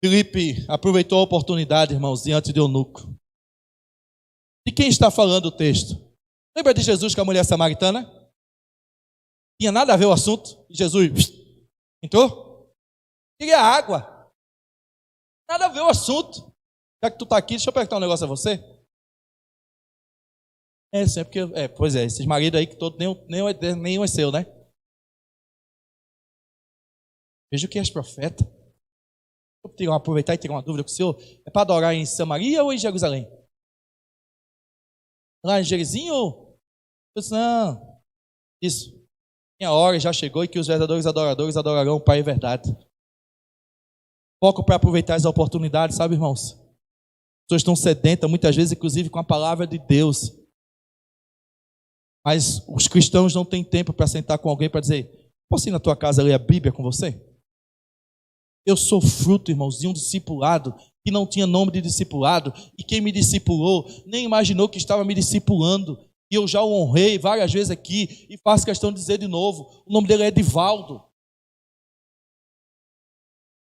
Filipe aproveitou a oportunidade, irmãos, diante de eunuco. De quem está falando o texto? Lembra de Jesus com a mulher samaritana? Tinha nada a ver o assunto. E Jesus entrou? Queria água. Nada a ver o assunto. Já que tu está aqui, deixa eu perguntar um negócio a você. Pois é, esses maridos aí que todos, nenhum é seu, né? Veja o que és profeta. Vou aproveitar e tirar uma dúvida com o senhor. É para adorar em Samaria ou em Jerusalém? Lá em Jerizinho? Eu disse, não. Isso. Minha hora já chegou e que os verdadeiros adoradores adorarão o Pai em verdade. Foco para aproveitar as oportunidades, sabe, irmãos? As pessoas estão sedentas, muitas vezes, inclusive, com a palavra de Deus. Mas os cristãos não têm tempo para sentar com alguém para dizer, posso ir na tua casa ler a Bíblia com você? Eu sou fruto, irmãos, de um discipulado que não tinha nome de discipulado, e quem me discipulou nem imaginou que estava me discipulando, e eu já o honrei várias vezes aqui, e faço questão de dizer de novo, o nome dele é Edivaldo.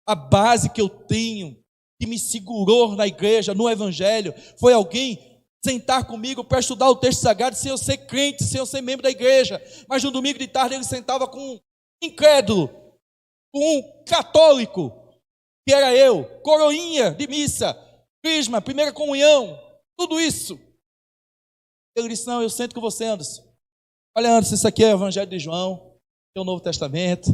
A base que eu tenho, que me segurou na igreja, no evangelho, foi alguém sentar comigo para estudar o texto sagrado, sem eu ser crente, sem eu ser membro da igreja, mas no domingo de tarde ele sentava com um incrédulo, com um católico, que era eu, coroinha de missa, crisma, primeira comunhão, tudo isso. Ele disse: não, eu sento com você, Anderson. Olha, Anderson, isso aqui é o Evangelho de João, é o Novo Testamento,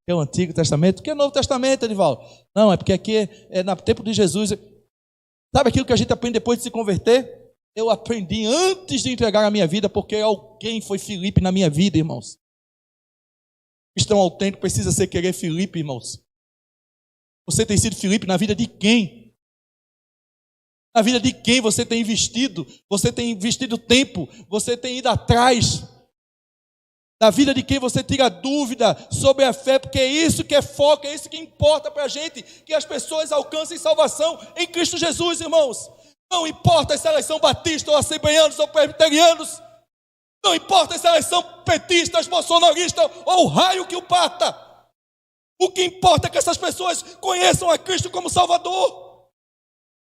é o Antigo Testamento. O que é o Novo Testamento, Edivaldo? Não, é porque aqui é no tempo de Jesus. Sabe aquilo que a gente aprende depois de se converter? Eu aprendi antes de entregar a minha vida, porque alguém foi Filipe na minha vida, irmãos. Cristão autêntico precisa ser querer Filipe, irmãos. Você tem sido Filipe na vida de quem? Na vida de quem você tem investido? Você tem investido tempo? Você tem ido atrás? Da vida de quem você tira dúvida sobre a fé? Porque é isso que é foco, é isso que importa para a gente, que as pessoas alcancem salvação em Cristo Jesus, irmãos. Não importa se elas são batistas, ou assembleianos, ou presbiterianos. Não importa se elas são petistas, bolsonaristas, ou o raio que o parta. O que importa é que essas pessoas conheçam a Cristo como Salvador.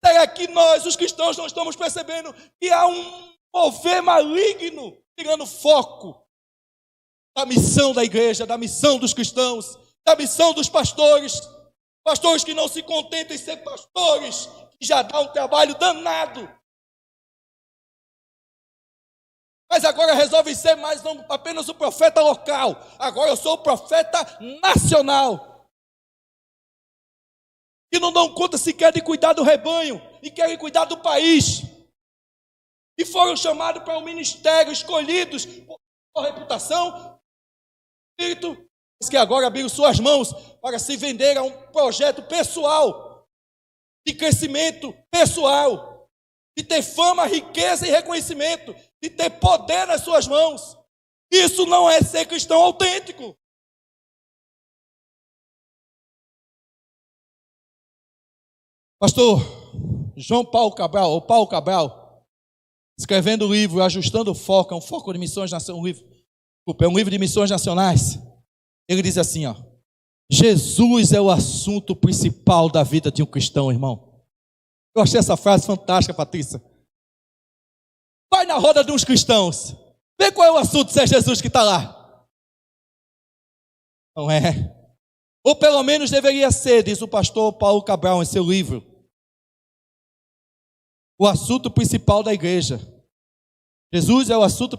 Será que nós, os cristãos, não estamos percebendo que há um mover maligno tirando foco da missão da igreja, da missão dos cristãos, da missão dos pastores? Pastores que não se contentam em ser pastores, que já dá um trabalho danado. Mas agora resolve ser mais não apenas o profeta local. Agora eu sou o profeta nacional. E não dão conta sequer de cuidar do rebanho. E querem cuidar do país. E foram chamados para o ministério, escolhidos por reputação. Espírito, diz que agora abriram suas mãos para se vender a um projeto pessoal. De crescimento pessoal. De ter fama, riqueza e reconhecimento. De ter poder nas suas mãos. Isso não é ser cristão autêntico. Pastor João Paulo Cabral, ou Paulo Cabral, escrevendo o livro Ajustando o Foco, é um foco de missões nacionais, é um livro de missões nacionais. Ele diz assim, ó: Jesus é o assunto principal da vida de um cristão, irmão. Eu achei essa frase fantástica, Patrícia. Vai na roda de uns cristãos, vê qual é o assunto, se é Jesus que está lá. Não é? Ou pelo menos deveria ser, diz o pastor Paulo Cabral em seu livro, o assunto principal da igreja. Jesus é o assunto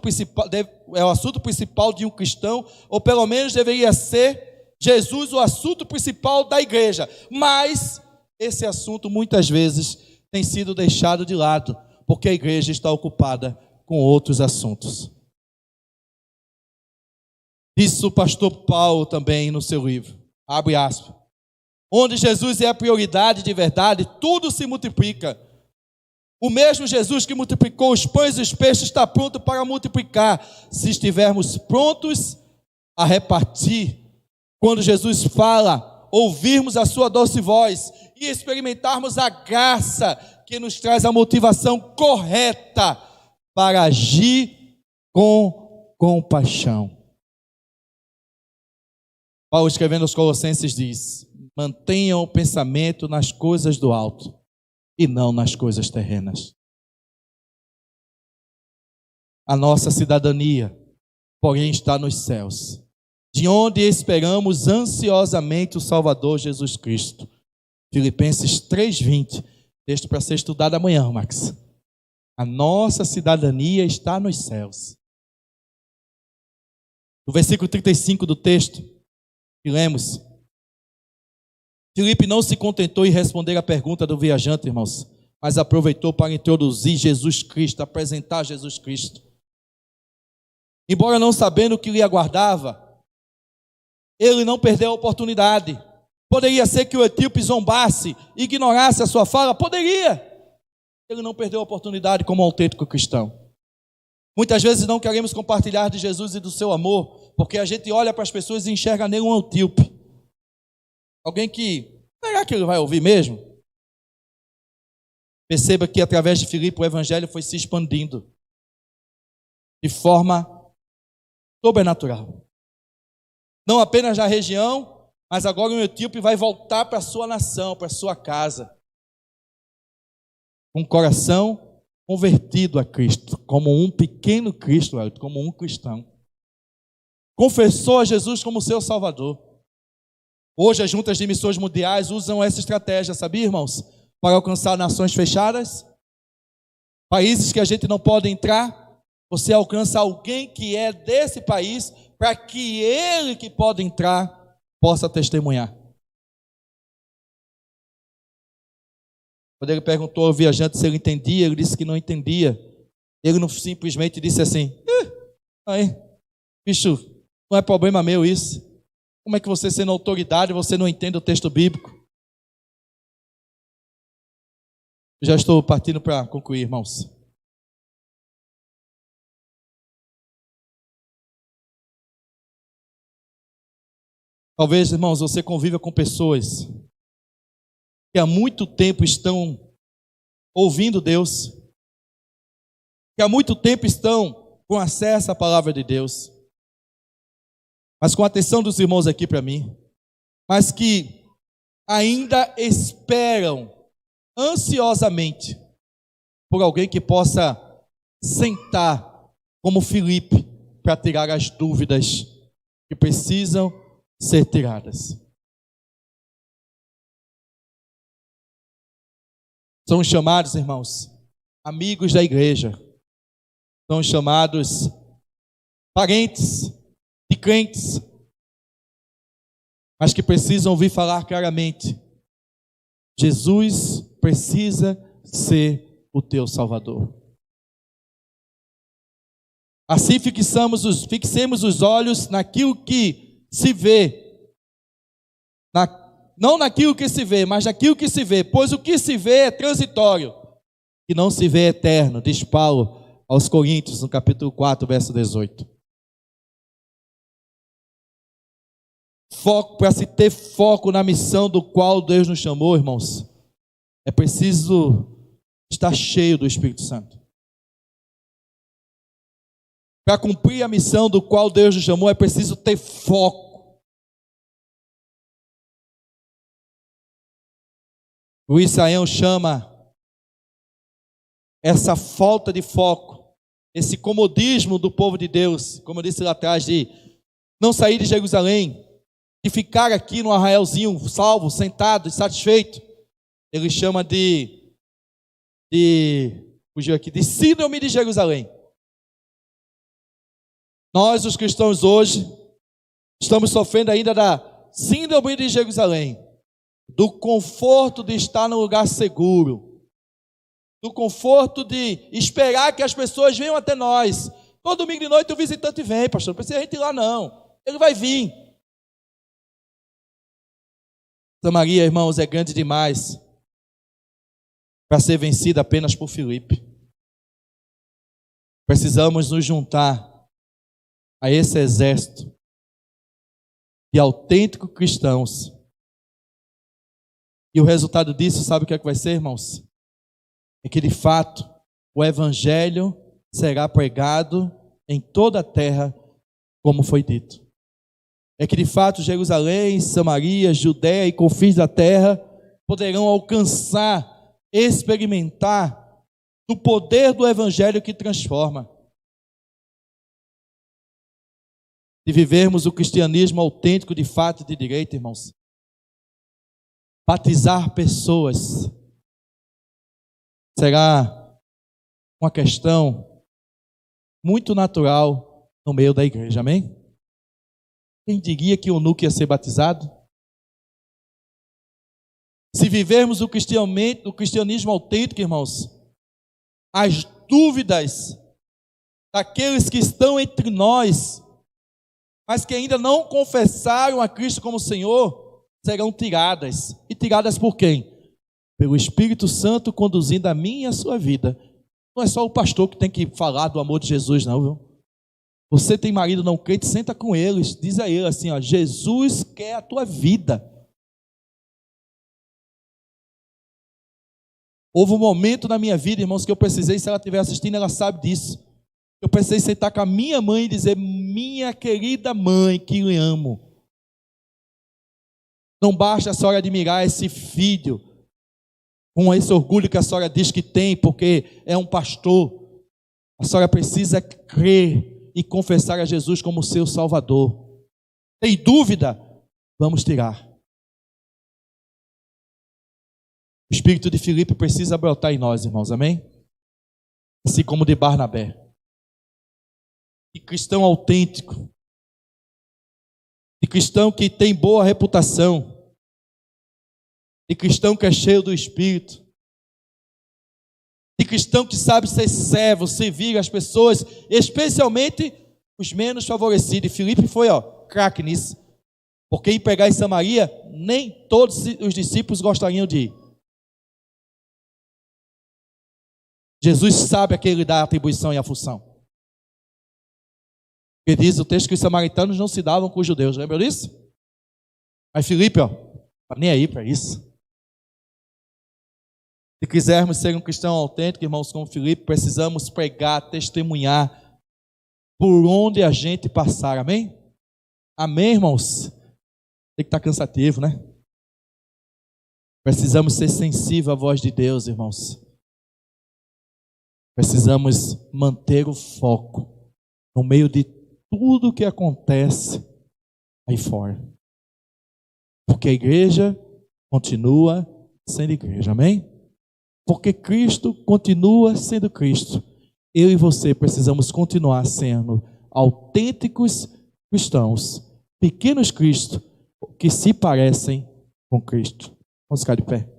principal de um cristão, ou pelo menos deveria ser Jesus o assunto principal da igreja. Mas esse assunto muitas vezes tem sido deixado de lado, porque a igreja está ocupada com outros assuntos. Disse o pastor Paulo também no seu livro, abre aspas: onde Jesus é a prioridade de verdade, tudo se multiplica. O mesmo Jesus que multiplicou os pães e os peixes está pronto para multiplicar, se estivermos prontos a repartir. Quando Jesus fala, ouvirmos a sua doce voz e experimentarmos a graça que nos traz a motivação correta para agir com compaixão. Paulo, escrevendo aos Colossenses, diz: mantenham o pensamento nas coisas do alto e não nas coisas terrenas. A nossa cidadania, porém, está nos céus, de onde esperamos ansiosamente o Salvador Jesus Cristo. Filipenses 3:20, texto para ser estudado amanhã, Max. A nossa cidadania está nos céus. No versículo 35 do texto que lemos, Filipe não se contentou em responder a pergunta do viajante, irmãos, mas aproveitou para introduzir Jesus Cristo, apresentar Jesus Cristo. Embora não sabendo o que lhe aguardava, ele não perdeu a oportunidade. Poderia ser que o etíope zombasse, ignorasse a sua fala, poderia. Ele não perdeu a oportunidade como autêntico cristão. Muitas vezes não queremos compartilhar de Jesus e do seu amor, porque a gente olha para as pessoas e enxerga nele um etíope. Alguém que, será que ele vai ouvir mesmo? Perceba que através de Filipe o evangelho foi se expandindo de forma sobrenatural. Não apenas na região, mas agora o etíope vai voltar para a sua nação, para a sua casa, com o coração convertido a Cristo, como um pequeno Cristo, como um cristão. Confessou a Jesus como seu Salvador. Hoje as juntas de missões mundiais usam essa estratégia, sabia, irmãos? Para alcançar nações fechadas, países que a gente não pode entrar, você alcança alguém que é desse país, para que ele que pode entrar, possa testemunhar. Quando ele perguntou ao viajante se ele entendia, ele disse que não entendia. Ele não simplesmente disse assim, aí, bicho, não é problema meu isso. Como é que você, sendo autoridade, você não entende o texto bíblico? Já estou partindo para concluir, irmãos. Talvez, irmãos, você conviva com pessoas que há muito tempo estão ouvindo Deus, que há muito tempo estão com acesso à palavra de Deus, mas com a atenção dos irmãos aqui para mim, mas que ainda esperam ansiosamente por alguém que possa sentar como Filipe para tirar as dúvidas que precisam ser tiradas. São chamados, irmãos, amigos da igreja, são chamados parentes de crentes, mas que precisam ouvir falar claramente: Jesus precisa ser o teu Salvador. Assim fixemos os olhos naquilo que se vê, não naquilo que se vê, mas naquilo que se vê, pois o que se vê é transitório, e não se vê eterno, diz Paulo aos Coríntios, no capítulo 4, verso 18. Para se ter foco na missão do qual Deus nos chamou, irmãos, é preciso estar cheio do Espírito Santo. Para cumprir a missão do qual Deus nos chamou, é preciso ter foco. O Israel chama essa falta de foco, esse comodismo do povo de Deus, como eu disse lá atrás, de não sair de Jerusalém, de ficar aqui no arraialzinho, salvo, sentado, satisfeito. Ele chama de síndrome de Jerusalém. Nós, os cristãos hoje, estamos sofrendo ainda da síndrome de Jerusalém, do conforto de estar num lugar seguro, do conforto de esperar que as pessoas venham até nós. Todo domingo de noite o visitante vem, pastor, não precisa a gente ir lá não, ele vai vir. Samaria, irmãos, é grande demais para ser vencida apenas por Filipe. Precisamos nos juntar a esse exército de autênticos cristãos. E o resultado disso, sabe o que é que vai ser, irmãos? É que de fato o evangelho será pregado em toda a terra, como foi dito. É que de fato Jerusalém, Samaria, Judéia e confins da terra poderão alcançar, experimentar do poder do evangelho que transforma. De vivermos o cristianismo autêntico de fato e de direito, irmãos. Batizar pessoas será uma questão muito natural no meio da igreja, amém? Quem diria que o eunuco ia ser batizado? Se vivermos o cristianismo autêntico, irmãos, as dúvidas daqueles que estão entre nós, mas que ainda não confessaram a Cristo como Senhor, serão tiradas. E tiradas por quem? Pelo Espírito Santo conduzindo a minha e a sua vida. Não é só o pastor que tem que falar do amor de Jesus, não, viu? Você tem marido não crente, senta com eles, diz a ele assim, ó, Jesus quer a tua vida. Houve um momento na minha vida, irmãos, que eu precisei, se ela estiver assistindo, ela sabe disso. Eu precisei sentar com a minha mãe e dizer: minha querida mãe, que eu amo. Não basta a senhora admirar esse filho, com esse orgulho que a senhora diz que tem, porque é um pastor. A senhora precisa crer e confessar a Jesus como seu Salvador. Tem dúvida? Vamos tirar. O espírito de Filipe precisa brotar em nós, irmãos, amém? Assim como de Barnabé. De cristão autêntico. De cristão que tem boa reputação. De cristão que é cheio do Espírito. De cristão que sabe ser servo, servir as pessoas, especialmente os menos favorecidos. E Filipe foi, craque nisso. Porque em pregar em Samaria, nem todos os discípulos gostariam de ir. Jesus sabe a quem ele dá a atribuição e a função. Porque diz o texto que os samaritanos não se davam com os judeus. Lembra disso? Mas Filipe, tá nem aí para isso. Se quisermos ser um cristão autêntico, irmãos, como Filipe, precisamos pregar, testemunhar por onde a gente passar. Amém? Amém, irmãos? Tem que estar cansativo, né? Precisamos ser sensíveis à voz de Deus, irmãos. Precisamos manter o foco no meio de tudo que acontece aí fora. Porque a igreja continua sendo igreja, amém? Porque Cristo continua sendo Cristo. Eu e você precisamos continuar sendo autênticos cristãos, pequenos Cristos, que se parecem com Cristo. Vamos ficar de pé.